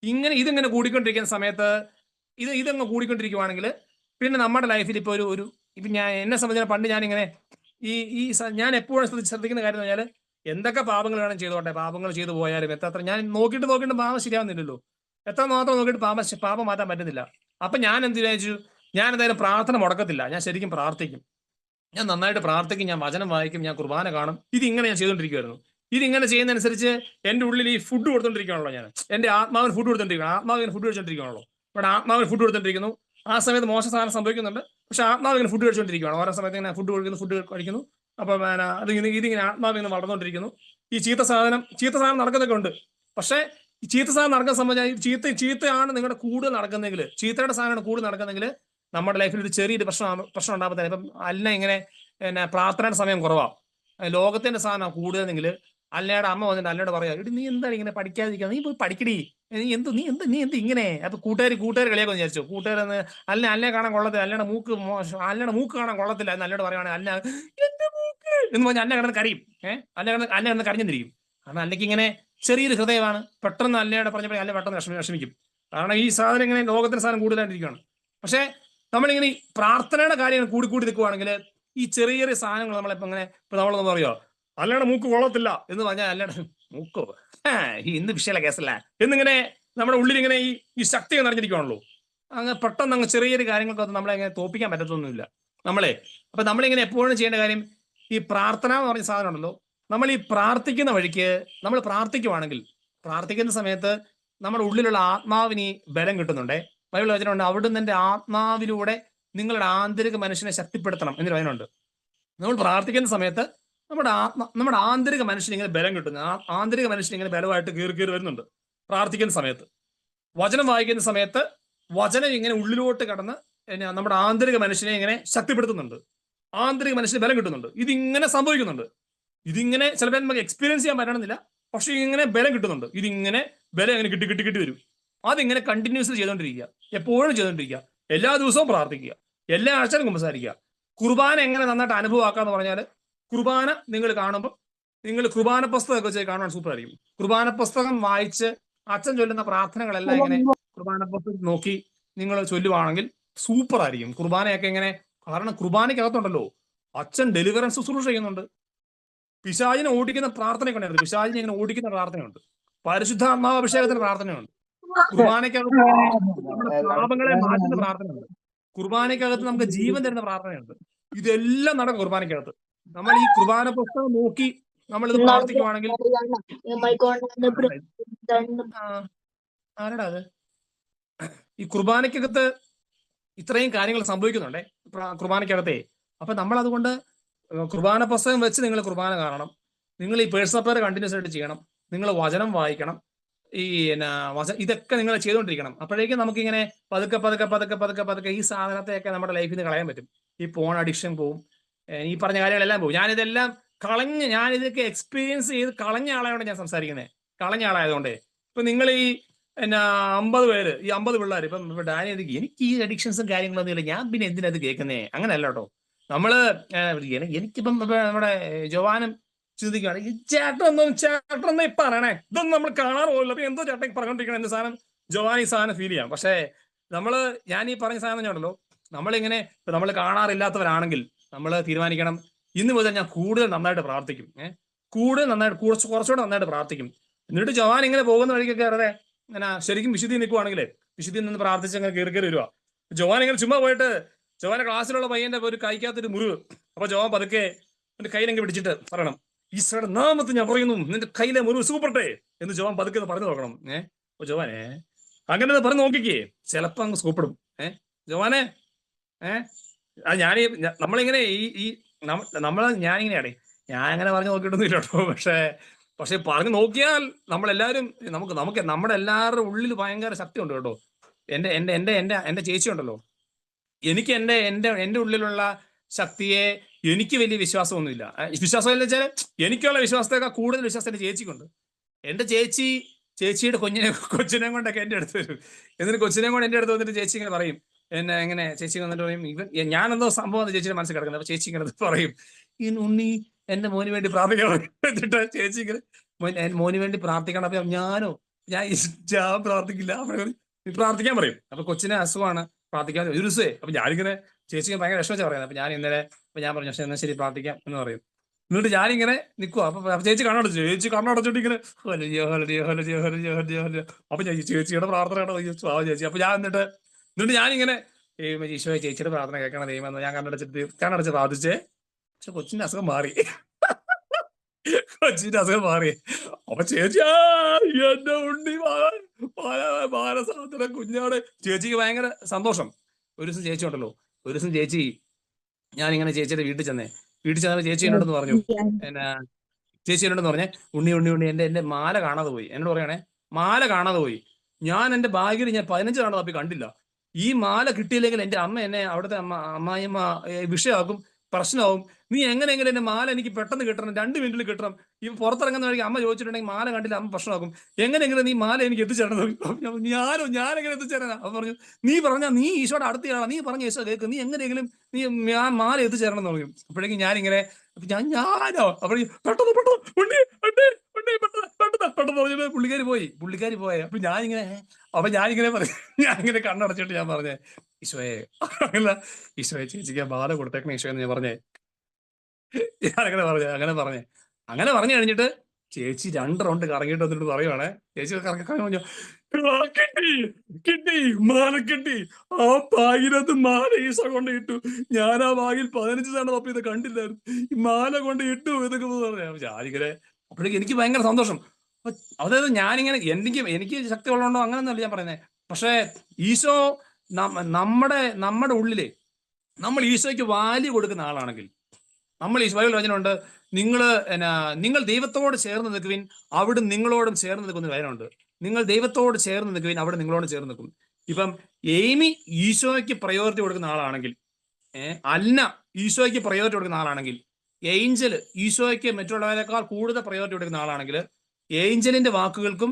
Speaker 1: ഇതിങ്ങനെ കൂടിക്കൊണ്ടിരിക്കുന്ന സമയത്ത് ഇതങ്ങ് കൂടിക്കൊണ്ടിരിക്കുവാണെങ്കിൽ പിന്നെ നമ്മുടെ ലൈഫിൽ ഇപ്പൊ ഇപ്പൊ എന്നെ സംബന്ധിച്ച പണ്ട് ഞാനിങ്ങനെ ഞാൻ എപ്പോഴും ശ്രദ്ധിക്കുന്ന കാര്യം എന്ന് പറഞ്ഞാൽ, എന്തൊക്കെ പാപങ്ങൾ വേണം ചെയ്തോട്ടെ, പാപങ്ങൾ ചെയ്തു പോയാലും എത്ര ഞാൻ നോക്കിയിട്ട് പാപം ശരിയാവുന്നില്ലല്ലോ. എത്ര മാത്രം നോക്കിയിട്ട് പാപം മാറ്റാൻ പറ്റുന്നില്ല. അപ്പൊ ഞാൻ എന്ത് വിചാരിച്ചു, ഞാൻ എന്തായാലും പ്രാർത്ഥന മുടക്കത്തില്ല, ഞാൻ ശരിക്കും പ്രാർത്ഥിക്കും, ഞാൻ നന്നായിട്ട് പ്രാർത്ഥിക്കും, ഞാൻ വചനം വായിക്കും, ഞാൻ കുർബാന കാണും. ഇതിങ്ങനെ ഞാൻ ചെയ്തുകൊണ്ടിരിക്കുവായിരുന്നു. ഇതിങ്ങനെ ചെയ്യുന്നതനുസരിച്ച് എൻ്റെ ഉള്ളിൽ ഈ ഫുഡ് കൊടുത്തോണ്ടിരിക്കുകയാണല്ലോ. ഞാൻ എൻ്റെ ആത്മാവിന് ഫുഡ് കൊടുത്തോണ്ടിരിക്കണം, ആത്മാവിന് ഫുഡ് കഴിച്ചോണ്ടിരിക്കുകയാണല്ലോ. ഇവിടെ ആത്മാവിന് ഫുഡ് കൊടുത്തോണ്ടിരിക്കുന്നു. ആ സമയത്ത് മോശ സാധനം സംഭവിക്കുന്നുണ്ട്, പക്ഷെ ആത്മാവിന് ഫുഡ് കഴിച്ചുകൊണ്ടിരിക്കുകയാണ്. ഓരോ സമയത്ത് ഇങ്ങനെ ഫുഡ് കഴിക്കുന്നു. അപ്പൊ ഇതിങ്ങനെ ആത്മാവിന് വളർന്നുകൊണ്ടിരിക്കുന്നു. ഈ ചീത്ത സാധനം നടക്കുന്നൊക്കെ ഉണ്ട്. പക്ഷെ ഈ ചീത്ത സാധനം നടക്കുന്ന സംബന്ധിച്ചാൽ ചീത്തയാണ് നിങ്ങളുടെ കൂടുതൽ നടക്കുന്നെങ്കിൽ, ചീത്തയുടെ സാധനമാണ് കൂടുതൽ നടക്കുന്നെങ്കിൽ നമ്മുടെ ലൈഫിൽ ഒരു ചെറിയൊരു പ്രശ്നം ഉണ്ടാകുമ്പോൾ തന്നെ, ഇപ്പം ഇങ്ങനെ പ്രാർത്ഥനയുടെ സമയം കുറവാണ്, ലോകത്തിന്റെ സാധനം കൂടുതലെങ്കിൽ അല്ലയുടെ അമ്മ വന്നിട്ട് അല്ലയോട് പറയാ, ഇടി നീ എന്താണ് ഇങ്ങനെ പഠിക്കാതിരിക്കുക, നീ പോയി പഠിക്കടി, നീ എന്ത് ഇങ്ങനെ. അപ്പൊ കൂട്ടുകാർ കളിയാക്കൊന്ന് വിചാരിച്ചു. കൂട്ടുകാരെന്ന് അല്ലെ കാണാൻ കൊള്ളത്തില്ല, അല്ലയുടെ മൂക്ക് കാണാൻ കൊള്ളത്തില്ല എന്ന് അല്ലയോട് പറയുവാണെങ്കിൽ അല്ല എന്റെ മൂക്ക് എന്ന് പറഞ്ഞാൽ അല്ല കിടന്ന് കരയും. അല്ല കിടന്ന് കരഞ്ഞെന്നിരിക്കും. കാരണം അല്ലെങ്കിൽ ഇങ്ങനെ ചെറിയൊരു ഹൃദയമാണ്. പെട്ടെന്ന് അല്ലയോടെ പറഞ്ഞപ്പോൾ അല്ല പെട്ടെന്ന് വിഷമിക്കും. കാരണം ഈ സാധനം ഇങ്ങനെ ലോകത്തിന്റെ സാധനം കൂടുതലായിട്ടിരിക്കുകയാണ്. പക്ഷെ നമ്മളിങ്ങനെ ഈ പ്രാർത്ഥനയുടെ കാര്യങ്ങൾ കൂടി നിൽക്കുവാണെങ്കിൽ ഈ ചെറിയ സാധനങ്ങൾ നമ്മളിപ്പോ നമ്മളൊന്ന് പറയുമോ, അല്ലയുടെ മൂക്ക് കൊള്ളത്തില്ല എന്ന് പറഞ്ഞാൽ അല്ലയുടെ മൂക്കോ ഇന്ന് വിഷയമുള്ള കേസല്ല എന്നിങ്ങനെ നമ്മുടെ ഉള്ളിൽ ഇങ്ങനെ ഈ ശക്തി നിറഞ്ഞിരിക്കുകയാണല്ലോ. അങ്ങ് പെട്ടെന്ന് അങ്ങ് ചെറിയൊരു കാര്യങ്ങൾക്കൊന്നും നമ്മളെ അങ്ങനെ തോപ്പിക്കാൻ പറ്റത്തൊന്നുമില്ല അപ്പൊ നമ്മളിങ്ങനെ എപ്പോഴും ചെയ്യേണ്ട കാര്യം, ഈ പ്രാർത്ഥന എന്ന് പറഞ്ഞ സാധനം ഉണ്ടല്ലോ, നമ്മൾ ഈ പ്രാർത്ഥിക്കുന്ന വഴിക്ക് നമ്മൾ പ്രാർത്ഥിക്കുവാണെങ്കിൽ, പ്രാർത്ഥിക്കുന്ന സമയത്ത് നമ്മുടെ ഉള്ളിലുള്ള ആത്മാവിന് ബലം കിട്ടുന്നുണ്ടേ. ബൈബിൾ വചനമുണ്ട്, അവിടുന്ന് എൻ്റെ ആത്മാവിലൂടെ നിങ്ങളുടെ ആന്തരിക മനുഷ്യനെ ശക്തിപ്പെടുത്തണം എന്നൊരു വചനമുണ്ട്. നമ്മൾ പ്രാർത്ഥിക്കുന്ന സമയത്ത് നമ്മുടെ ആന്തരിക മനുഷ്യന് ഇങ്ങനെ ബലം കിട്ടുന്നു. ആന്തരിക മനുഷ്യൻ ഇങ്ങനെ ബലമായിട്ട് കയറി വരുന്നുണ്ട് പ്രാർത്ഥിക്കുന്ന സമയത്ത്. വചനം വായിക്കുന്ന സമയത്ത് വചനം ഇങ്ങനെ ഉള്ളിലോട്ട് കടന്ന് നമ്മുടെ ആന്തരിക മനുഷ്യനെ ഇങ്ങനെ ശക്തിപ്പെടുത്തുന്നുണ്ട്, ആന്തരിക മനുഷ്യന് ബലം കിട്ടുന്നുണ്ട്. ഇതിങ്ങനെ സംഭവിക്കുന്നുണ്ട്. ഇതിങ്ങനെ ചിലപ്പോൾ നമുക്ക് എക്സ്പീരിയൻസ് ചെയ്യാൻ പറ്റണമെന്നില്ല, പക്ഷെ ഇങ്ങനെ ബലം കിട്ടുന്നുണ്ട്. ഇതിങ്ങനെ ബലം ഇങ്ങനെ കിട്ടി വരും. അതിങ്ങനെ കണ്ടിന്യൂസ് ചെയ്തുകൊണ്ടിരിക്കുക, എപ്പോഴും ചെയ്തുകൊണ്ടിരിക്കുക. എല്ലാ ദിവസവും പ്രാർത്ഥിക്കുക, എല്ലാ ആഴ്ചയിലും കുമ്പസാരിക്കുക. കുർബാന എങ്ങനെ നന്നായിട്ട് അനുഭവമാക്കാന്ന് പറഞ്ഞാൽ, കുർബാന നിങ്ങൾ കാണുമ്പോൾ നിങ്ങൾ കുർബാന പുസ്തകമൊക്കെ വെച്ച് കാണാൻ സൂപ്പർ ആയിരിക്കും. കുർബാന പുസ്തകം വായിച്ച് അച്ഛൻ ചൊല്ലുന്ന പ്രാർത്ഥനകളെല്ലാം ഇങ്ങനെ കുർബാന പുസ്തകം നോക്കി നിങ്ങൾ ചൊല്ലുവാണെങ്കിൽ സൂപ്പർ ആയിരിക്കും. കുർബാനയൊക്കെ ഇങ്ങനെ, കാരണം കുർബാനയ്ക്കകത്തുണ്ടല്ലോ അച്ഛൻ ഡെലിവറൻസ് ശുശ്രൂഷ ചെയ്യുന്നുണ്ട്. പിശാചിനെ ഓടിക്കുന്ന പ്രാർത്ഥനയൊക്കെ ഉണ്ടായിരുന്നു. പിശാചിനെ ഇങ്ങനെ ഓടിക്കുന്ന പ്രാർത്ഥനയുണ്ട്. പരിശുദ്ധാത്മാവ് അഭിഷേകത്തിന് പ്രാർത്ഥനയുണ്ട്. കുർബാനയ്ക്കകത്ത് നമ്മുടെ പാപങ്ങളെ മാറ്റുന്ന പ്രാർത്ഥനയുണ്ട്. കുർബാനയ്ക്കകത്ത് നമുക്ക് ജീവൻ തരുന്ന പ്രാർത്ഥനയുണ്ട്. ഇതെല്ലാം നടക്കും കുർബാനയ്ക്കകത്ത്. നമ്മൾ ഈ കുർബാന പുസ്തകം നോക്കി നമ്മളിത് പ്രാർത്ഥിക്കുവാണെങ്കിൽ ആരടാ അത്? ഈ കുർബാനയ്ക്കകത്ത് ഇത്രയും കാര്യങ്ങൾ സംഭവിക്കുന്നുണ്ടേ കുർബാനയ്ക്കകത്തെ. അപ്പൊ നമ്മൾ അതുകൊണ്ട് കുർബാന പുസ്തകം വെച്ച് നിങ്ങൾ കുർബാന കാണണം. നിങ്ങൾ ഈ പേഴ്സണൽ പ്രയർ കണ്ടിന്യൂസ് ആയിട്ട് ചെയ്യണം. നിങ്ങൾ വചനം വായിക്കണം. ഈ ഇതൊക്കെ നിങ്ങൾ ചെയ്തുകൊണ്ടിരിക്കണം. അപ്പോഴേക്കും നമുക്കിങ്ങനെ പതുക്കെ പതുക്കെ പതുക്കെ പതുക്കെ പതുക്കെ ഈ സാധനത്തെയൊക്കെ നമ്മുടെ ലൈഫിൽ നിന്ന് കളയാൻ പറ്റും. ഈ ഫോൺ അഡിക്ഷൻ പോവും, ഈ പറഞ്ഞ കാര്യങ്ങളെല്ലാം പോകും. ഞാനിതെല്ലാം ഞാനിതൊക്കെ എക്സ്പീരിയൻസ് ചെയ്ത് കളഞ്ഞ ആളായതുകൊണ്ട് ഞാൻ സംസാരിക്കുന്നത്. കളഞ്ഞ ആളായതുകൊണ്ടേ ഇപ്പൊ നിങ്ങൾ ഈ 50 പേര്, ഈ 50 പിള്ളേർ ഇപ്പം ഡാനി എനിക്ക് ഈ അഡിക്ഷൻസും കാര്യങ്ങളൊന്നും ഇല്ല, ഞാൻ പിന്നെ എന്തിനത് കേൾക്കുന്നേ? അങ്ങനെയല്ല കേട്ടോ. നമ്മള് എനിക്കിപ്പം നമ്മുടെ ജവാനും ചിന്തിക്കുകയാണ്, ഈ ചേട്ടൻ ഇപ്പൊ പറയണേ, ഇതൊന്നും നമ്മൾ കാണാൻ പോകില്ല, അപ്പൊ എന്തോ ചേട്ടൻ പറഞ്ഞോണ്ടിരിക്കണം എന്ന സാധനം ജവാൻ ഈ സാധനം ഫീൽ ചെയ്യാം. പക്ഷേ ഞാൻ ഈ പറഞ്ഞ സാധനം ഉണ്ടല്ലോ, നമ്മളിങ്ങനെ നമ്മൾ കാണാറില്ലാത്തവരാണെങ്കിൽ നമ്മൾ തീരുമാനിക്കണം, ഇന്ന് മുതൽ ഞാൻ കൂടുതൽ നന്നായിട്ട് പ്രാർത്ഥിക്കും. കൂടുതൽ നന്നായിട്ട് കുറച്ചുകൂടെ നന്നായിട്ട് പ്രാർത്ഥിക്കും. എന്നിട്ട് ജവാൻ ഇങ്ങനെ പോകുന്ന വഴിക്കൊക്കെ വെറുതെ ഇങ്ങനെ ശരിക്കും വിശുദ്ധി നിൽക്കുവാണെങ്കിലേ വിശുദ്ധി നിന്ന് പ്രാർത്ഥിച്ച് അങ്ങനെ കയറി വരുവാ. ജവാൻ ഇങ്ങനെ ചുമ്മാ പോയിട്ട് ജവാന്റെ ക്ലാസ്സിലുള്ള പയ്യന്റെ ഒരു കൈക്കകത്തൊരു മുറിവ്. അപ്പൊ ജവാൻ പതുക്കെ എന്റെ കയ്യിലെങ്കിൽ പിടിച്ചിട്ട് പറയണം, ഈശോയുടെ നാമത്തിൽ ഞാൻ പറയുന്നു നിന്റെ കയ്യിലെ മുറിവ് സൂപ്പർട്ടെ എന്ന് ജവാൻ പതുക്കെ പറഞ്ഞു നോക്കണം. അപ്പൊ ജവാനെ അങ്ങനെ പറഞ്ഞു നോക്കിക്കേ, ചിലപ്പോ അങ്ങ് സൂപ്പിടും. ജവാനെ നമ്മളിങ്ങനെ ഞാനിങ്ങനെയാണ്, ഞാൻ അങ്ങനെ പറഞ്ഞു നോക്കിയിട്ടൊന്നും ഇല്ല കേട്ടോ. പക്ഷെ പറഞ്ഞു നോക്കിയാൽ നമ്മളെല്ലാവരും നമുക്ക് നമ്മുടെ എല്ലാവരുടെ ഉള്ളിൽ ഭയങ്കര ശക്തി ഉണ്ട് കേട്ടോ. എന്റെ ചേച്ചി ഉണ്ടല്ലോ, എനിക്ക് എന്റെ ഉള്ളിലുള്ള ശക്തിയെ എനിക്ക് വലിയ വിശ്വാസമൊന്നുമില്ല. വിശ്വാസമില്ല വെച്ചാൽ എനിക്കുള്ള വിശ്വാസത്തേക്കാൾ കൂടുതൽ വിശ്വാസം എന്റെ ചേച്ചിക്കുണ്ട്. എന്റെ ചേച്ചിയുടെ കൊച്ചിനെ കൊണ്ടൊക്കെ എന്റെ അടുത്ത് വരും. എന്നിട്ട് കൊച്ചിനെ കൊണ്ട് എന്റെ അടുത്ത് വന്നിട്ട് ചേച്ചി ഇങ്ങനെ പറയും, എങ്ങനെ ചേച്ചി വന്നിട്ട് പറയും, ഞാനെന്തോ സംഭവം ചേച്ചിയുടെ മനസ്സിൽ കിടക്കുന്നത്. അപ്പൊ ചേച്ചി ഇങ്ങനെ പറയും, ഈ ഉണ്ണി എന്റെ മോന് വേണ്ടി പ്രാർത്ഥിക്കണം എന്നിട്ട് ചേച്ചി ഇങ്ങനെ മോന് വേണ്ടി പ്രാർത്ഥിക്കണം. അപ്പൊ ഞാൻ പ്രാർത്ഥിക്കില്ല, പ്രാർത്ഥിക്കാൻ പറയും. അപ്പൊ കൊച്ചിനെ അസുഖമാണ്, പ്രാർത്ഥിക്കാൻ ഒരു ദിവസേ. അപ്പൊ ഞാനിങ്ങനെ ചേച്ചിക്ക് ഭയങ്കര വിഷമിച്ചാ പറയുന്നത്. അപ്പൊ ഞാൻ പറഞ്ഞു പക്ഷെ എന്നാ ശരി പ്രാർത്ഥിക്കാം എന്ന് പറയും. എന്നിട്ട് ഞാനിങ്ങനെ നിൽക്കുക. അപ്പൊ ചേച്ചി കണ്ണടച്ചിട്ട് ഇങ്ങനെ അപ്പൊ ചേച്ചിയുടെ പ്രാർത്ഥന ചേച്ചി. അപ്പൊ ഞാൻ എന്നിട്ട് ഞാനിങ്ങനെ ഈശോയെ ചേച്ചിയുടെ പ്രാർത്ഥന കേൾക്കണം ദൈവം, ഞാൻ കണ്ണടച്ച് പ്രാർത്ഥിച്ചേ. പക്ഷെ കൊച്ചിന്റെ അസുഖം മാറി. അപ്പൊ ചേച്ചി എന്റെ ഉണ്ണി മാനസാന്തര കുഞ്ഞാട്. ചേച്ചിക്ക് ഭയങ്കര സന്തോഷം. ഒരു ദിവസം ചേച്ചി ഉണ്ടല്ലോ, ഞാനിങ്ങനെ ചേച്ചിയുടെ വീട്ടിൽ ചെന്നപ്പോൾ ചേച്ചി എന്നോടൊന്ന് പറഞ്ഞു, ചേച്ചി എന്നോടൊന്ന് പറഞ്ഞേ, ഉണ്ണി എന്റെ മാല കാണാതെ പോയി. എന്നോട് പറയണേ, മാല കാണാതെ പോയി. ഞാൻ എന്റെ ബാഗിൽ ഞാൻ 15 കാണാതെ തപ്പി കണ്ടില്ല. ഈ മാല കിട്ടിയില്ലെങ്കിൽ എന്റെ അമ്മ എന്നെ അവിടുത്തെ അമ്മായിയമ്മ വിഷയമാക്കും, പ്രശ്നമാവും. നീ എങ്ങനെയെങ്കിലും എന്റെ മാല എനിക്ക് പെട്ടെന്ന് കിട്ടണം, 2 മിനിറ്റിൽ കിട്ടണം. ഈ പുറത്തിറങ്ങുന്ന വഴിക്ക് അമ്മ ചോദിച്ചിട്ടുണ്ടെങ്കിൽ മാല കണ്ടില്ല, അമ്മ പ്രശ്നമാക്കും. എങ്ങനെയെങ്കിലും നീ മാല എനിക്ക് എത്തിച്ചേരണം. ഞാനെങ്ങനെ എത്തിച്ചേരാനാ? അപ്പൊ പറഞ്ഞു, നീ ഈശോയുടെ അടുത്തയാളാ, നീ പറഞ്ഞ ഈശോ കേൾക്ക്, നീ എങ്ങനെയെങ്കിലും നീ മാല എത്തിച്ചേരണം എന്ന് പറയും. അപ്പോഴേക്കും ഞാനിങ്ങനെ ഞാനോ അപ്പൊ പെട്ടെന്ന് ഉണ്ണി പറഞ്ഞിട്ട് പുള്ളിക്കാരി പോയെ. അപ്പൊ ഞാനിങ്ങനെ പറയും, ഞാനിങ്ങനെ കണ്ണടച്ചിട്ട് ഞാൻ പറഞ്ഞേ, ഈശോയെ ഈശോയെ ചേച്ചിക്ക് മാല കൊടുത്തേക്കണേ ഈശോ എന്ന് ഞാൻ പറഞ്ഞേ. അങ്ങനെ പറഞ്ഞു കഴിഞ്ഞിട്ട് ചേച്ചി 2 റൗണ്ട് കറങ്ങിയിട്ട് വന്നിട്ട് പറയുവാണേ, ചേച്ചി കറങ്ങി കിട്ടി മാല കിട്ടി. ആ ബാഗിനകത്ത് മാല ഈശോ കൊണ്ട് ഇട്ടു. ഞാൻ ആ ബാഗിൽ 15 തവണ തപ്പി ഇത് കണ്ടില്ലായിരുന്നു, ഈ മാല കൊണ്ട് ഇട്ടു ഇതൊക്കെ പറഞ്ഞു. ഞാനിങ്ങനെ അപ്പോഴേക്കും എനിക്ക് ഭയങ്കര സന്തോഷം. അതായത് ഞാനിങ്ങനെ എനിക്ക് ശക്തി ഉള്ളതുകൊണ്ടോ അങ്ങനെയൊന്നുമല്ല ഞാൻ പറയുന്നത്. പക്ഷേ ഈശോ നമ്മുടെ ഉള്ളില് നമ്മൾ ഈശോയ്ക്ക് വാല്യൂ കൊടുക്കുന്ന ആളാണെങ്കിൽ, നമ്മൾ ഈശോയിൽ വചനമുണ്ട്, നിങ്ങൾ ദൈവത്തോട് ചേർന്ന് നിൽക്കുവിൻ, അവിടെ നിങ്ങളോടും ചേർന്ന് നിൽക്കുന്ന വചനമുണ്ട്. നിങ്ങൾ ദൈവത്തോട് ചേർന്ന് നിൽക്കുവിൻ, അവിടെ നിങ്ങളോട് ചേർന്ന് നിൽക്കും. ഇപ്പം എയ്മി ഈശോയ്ക്ക് പ്രയോറിറ്റി കൊടുക്കുന്ന ആളാണെങ്കിൽ, അന്ന ഈശോയ്ക്ക് പ്രയോറിറ്റി കൊടുക്കുന്ന ആളാണെങ്കിൽ, ഏഞ്ചൽ ഈശോയ്ക്ക് മറ്റുള്ളവരെക്കാൾ കൂടുതൽ പ്രയോറിറ്റി കൊടുക്കുന്ന ആളാണെങ്കിൽ, ഏഞ്ചലിന്റെ വാക്കുകൾക്കും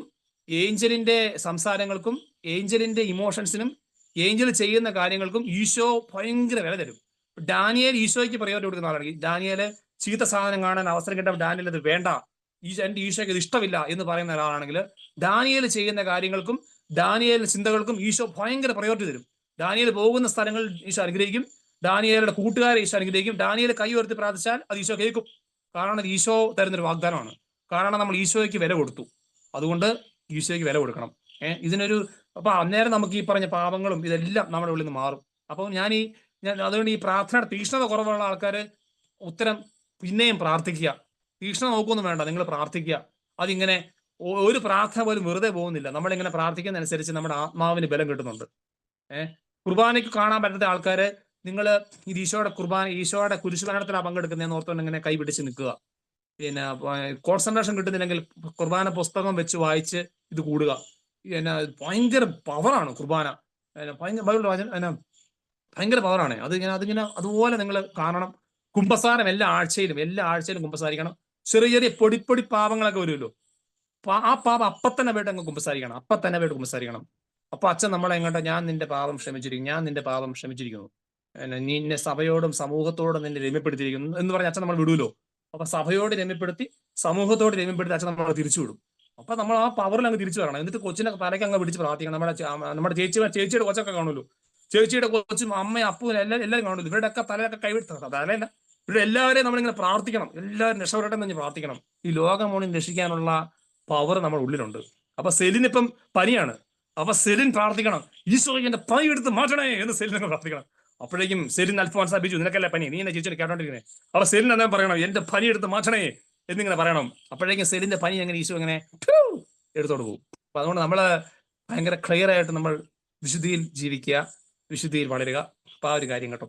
Speaker 1: ഏഞ്ചലിന്റെ സംസാരങ്ങൾക്കും ഏഞ്ചലിന്റെ ഇമോഷൻസിനും ഏഞ്ചൽ ചെയ്യുന്ന കാര്യങ്ങൾക്കും ഈശോ ഭയങ്കര വില തരും. ഡാനിയേൽ ഈശോയ്ക്ക് പ്രയോറിറ്റി കൊടുക്കുന്ന ആളാണെങ്കിൽ, ഡാനിയേല് ചീത്ത സാധനം കാണാൻ അവസരം കിട്ടുമ്പോൾ ഡാനിയേൽ അത് വേണ്ട, എന്റെ ഈശോയ്ക്ക് ഇത് ഇഷ്ടമില്ല എന്ന് പറയുന്ന ഒരാളാണെങ്കിൽ ദാനിയേൽ ചെയ്യുന്ന കാര്യങ്ങൾക്കും ദാനിയേൽ ചിന്തകൾക്കും ഈശോ ഭയങ്കര പ്രയോറിറ്റി തരും. ദാനിയേൽ പോകുന്ന സ്ഥലങ്ങളിൽ ഈശോ അനുഗ്രഹിക്കും, ദാനിയേലുടെ കൂട്ടുകാരെ ഈശോ അനുഗ്രഹിക്കും. ദാനിയേൽ കൈ ഉയർത്തി പ്രാർത്ഥിച്ചാൽ അത് ഈശോ കേൾക്കും. കാരണം ഈശോ തരുന്നൊരു വാഗ്ദാനമാണ്. കാരണം നമ്മൾ ഈശോയ്ക്ക് വില കൊടുത്തു, അതുകൊണ്ട് ഈശോയ്ക്ക് വില കൊടുക്കണം. ഇതിനൊരു അപ്പൊ അന്നേരം നമുക്ക് ഈ പറഞ്ഞ പാപങ്ങളും ഇതെല്ലാം നമ്മുടെ ഉള്ളിൽ നിന്ന് മാറും. അപ്പം ഞാൻ അതുകൊണ്ട് ഈ പ്രാർത്ഥനയുടെ തീക്ഷ്ണത കുറവുള്ള ആൾക്കാര് ഉത്തരം പിന്നെയും പ്രാർത്ഥിക്കുക. തീക്ഷ്ണ നോക്കൊന്നും വേണ്ട, നിങ്ങൾ പ്രാർത്ഥിക്കുക. അതിങ്ങനെ ഒരു പ്രാർത്ഥന പോലും വെറുതെ പോകുന്നില്ല. നമ്മളിങ്ങനെ പ്രാർത്ഥിക്കുന്നതനുസരിച്ച് നമ്മുടെ ആത്മാവിന് ബലം കിട്ടുന്നുണ്ട്. കുർബാനയ്ക്ക് കാണാൻ പറ്റാത്ത ആൾക്കാര് നിങ്ങൾ ഇത് ഈശോയുടെ കുരിശുമരണത്തിലാണ് പങ്കെടുക്കുന്നതെന്ന് ഓർത്തുകൊണ്ട് ഇങ്ങനെ കൈ പിടിച്ച് നിൽക്കുക. പിന്നെ കോൺസെൻട്രേഷൻ കിട്ടുന്നില്ലെങ്കിൽ കുർബാന പുസ്തകം വെച്ച് വായിച്ച് ഇത് കൂടുക. പിന്നെ ഭയങ്കര പവറാണ് കുർബാന, ഭയങ്കര പവറാണ്. അതിങ്ങനെ അതുപോലെ നിങ്ങൾ കാണണം. കുമ്പസാരം എല്ലാ ആഴ്ചയിലും കുമ്പസാരിക്കണം. ചെറിയ ചെറിയ പൊടി പാപങ്ങളൊക്കെ വരുമല്ലോ, ആ പാപം അപ്പം തന്നെ പോയിട്ട് അങ്ങ് കുമ്പസാരിക്കണം. അപ്പൊ അച്ഛൻ നമ്മളെ എങ്ങോട്ടാ, ഞാൻ നിന്റെ പാപം ക്ഷമിച്ചിരിക്കുന്നു, നീ എന്നെ സഭയോടും സമൂഹത്തോടും നിന്നെ രമ്യപ്പെടുത്തിയിരിക്കുന്നു എന്ന് പറഞ്ഞ് അച്ഛൻ നമ്മൾ വിടുമല്ലോ. അപ്പൊ സഭയോട് രമ്യപ്പെടുത്തി സമൂഹത്തോട് രമ്യപ്പെടുത്തി അച്ഛൻ നമ്മളെ തിരിച്ചു വിടും. അപ്പൊ നമ്മൾ ആ പവറിൽ അങ്ങ് തിരിച്ചു വരണം. എന്നിട്ട് കൊച്ചിനെ തലയ്ക്ക് അങ്ങ് പിടിച്ച് പ്രാർത്ഥിക്കണം. നമ്മുടെ ചേച്ചിയുടെ കൊച്ചൊക്കെ കാണുമല്ലോ, ചേച്ചിയുടെ കൊച്ചും അമ്മയും അപ്പും എല്ലാവരും കാണുമല്ലോ. ഇവരുടെയൊക്കെ തലയൊക്കെ തലയല്ല, ഇവിടെ എല്ലാവരെയും നമ്മളിങ്ങനെ പ്രാർത്ഥിക്കണം. എല്ലാവരും രക്ഷപ്പെടട്ടെ എന്ന് പ്രാർത്ഥിക്കണം. ഈ ലോകം മുഴുവൻ രക്ഷിക്കാനുള്ള പവർ നമ്മുടെ ഉള്ളിലുണ്ട്. അപ്പൊ സെലിനിപ്പം പനിയാണ്, അപ്പൊ സെലിൻ പ്രാർത്ഥിക്കണം, ഈശോ എന്റെ പനി എടുത്ത് മാറ്റണേ എന്ന് സെലിനൊക്കെ പ്രാർത്ഥിക്കണം. അപ്പോഴേക്കും സെലിൻ അൽഫോൻസ ബിജു നിനക്കല്ലേ പനി, നീ എന്നെ ചേച്ചിയുടെ കേട്ടോണ്ടിരിക്കണേ. അപ്പൊ സെലിൻ എന്താ പറയണം, എന്റെ പനി എടുത്ത് മാറ്റണേ എന്നിങ്ങനെ പറയണം. അപ്പോഴേക്കും സെലിന്റെ പനി എങ്ങനെ ഈശോ എങ്ങനെ എടുത്തോണ്ട് പോകും. അപ്പൊ അതുകൊണ്ട് നമ്മള് ഭയങ്കര ക്ലിയർ ആയിട്ട് നമ്മൾ വിശുദ്ധിയിൽ ജീവിക്കുക, വിശുദ്ധിയിൽ വളരുക. അപ്പൊ ആ ഒരു കാര്യം കേട്ടോ.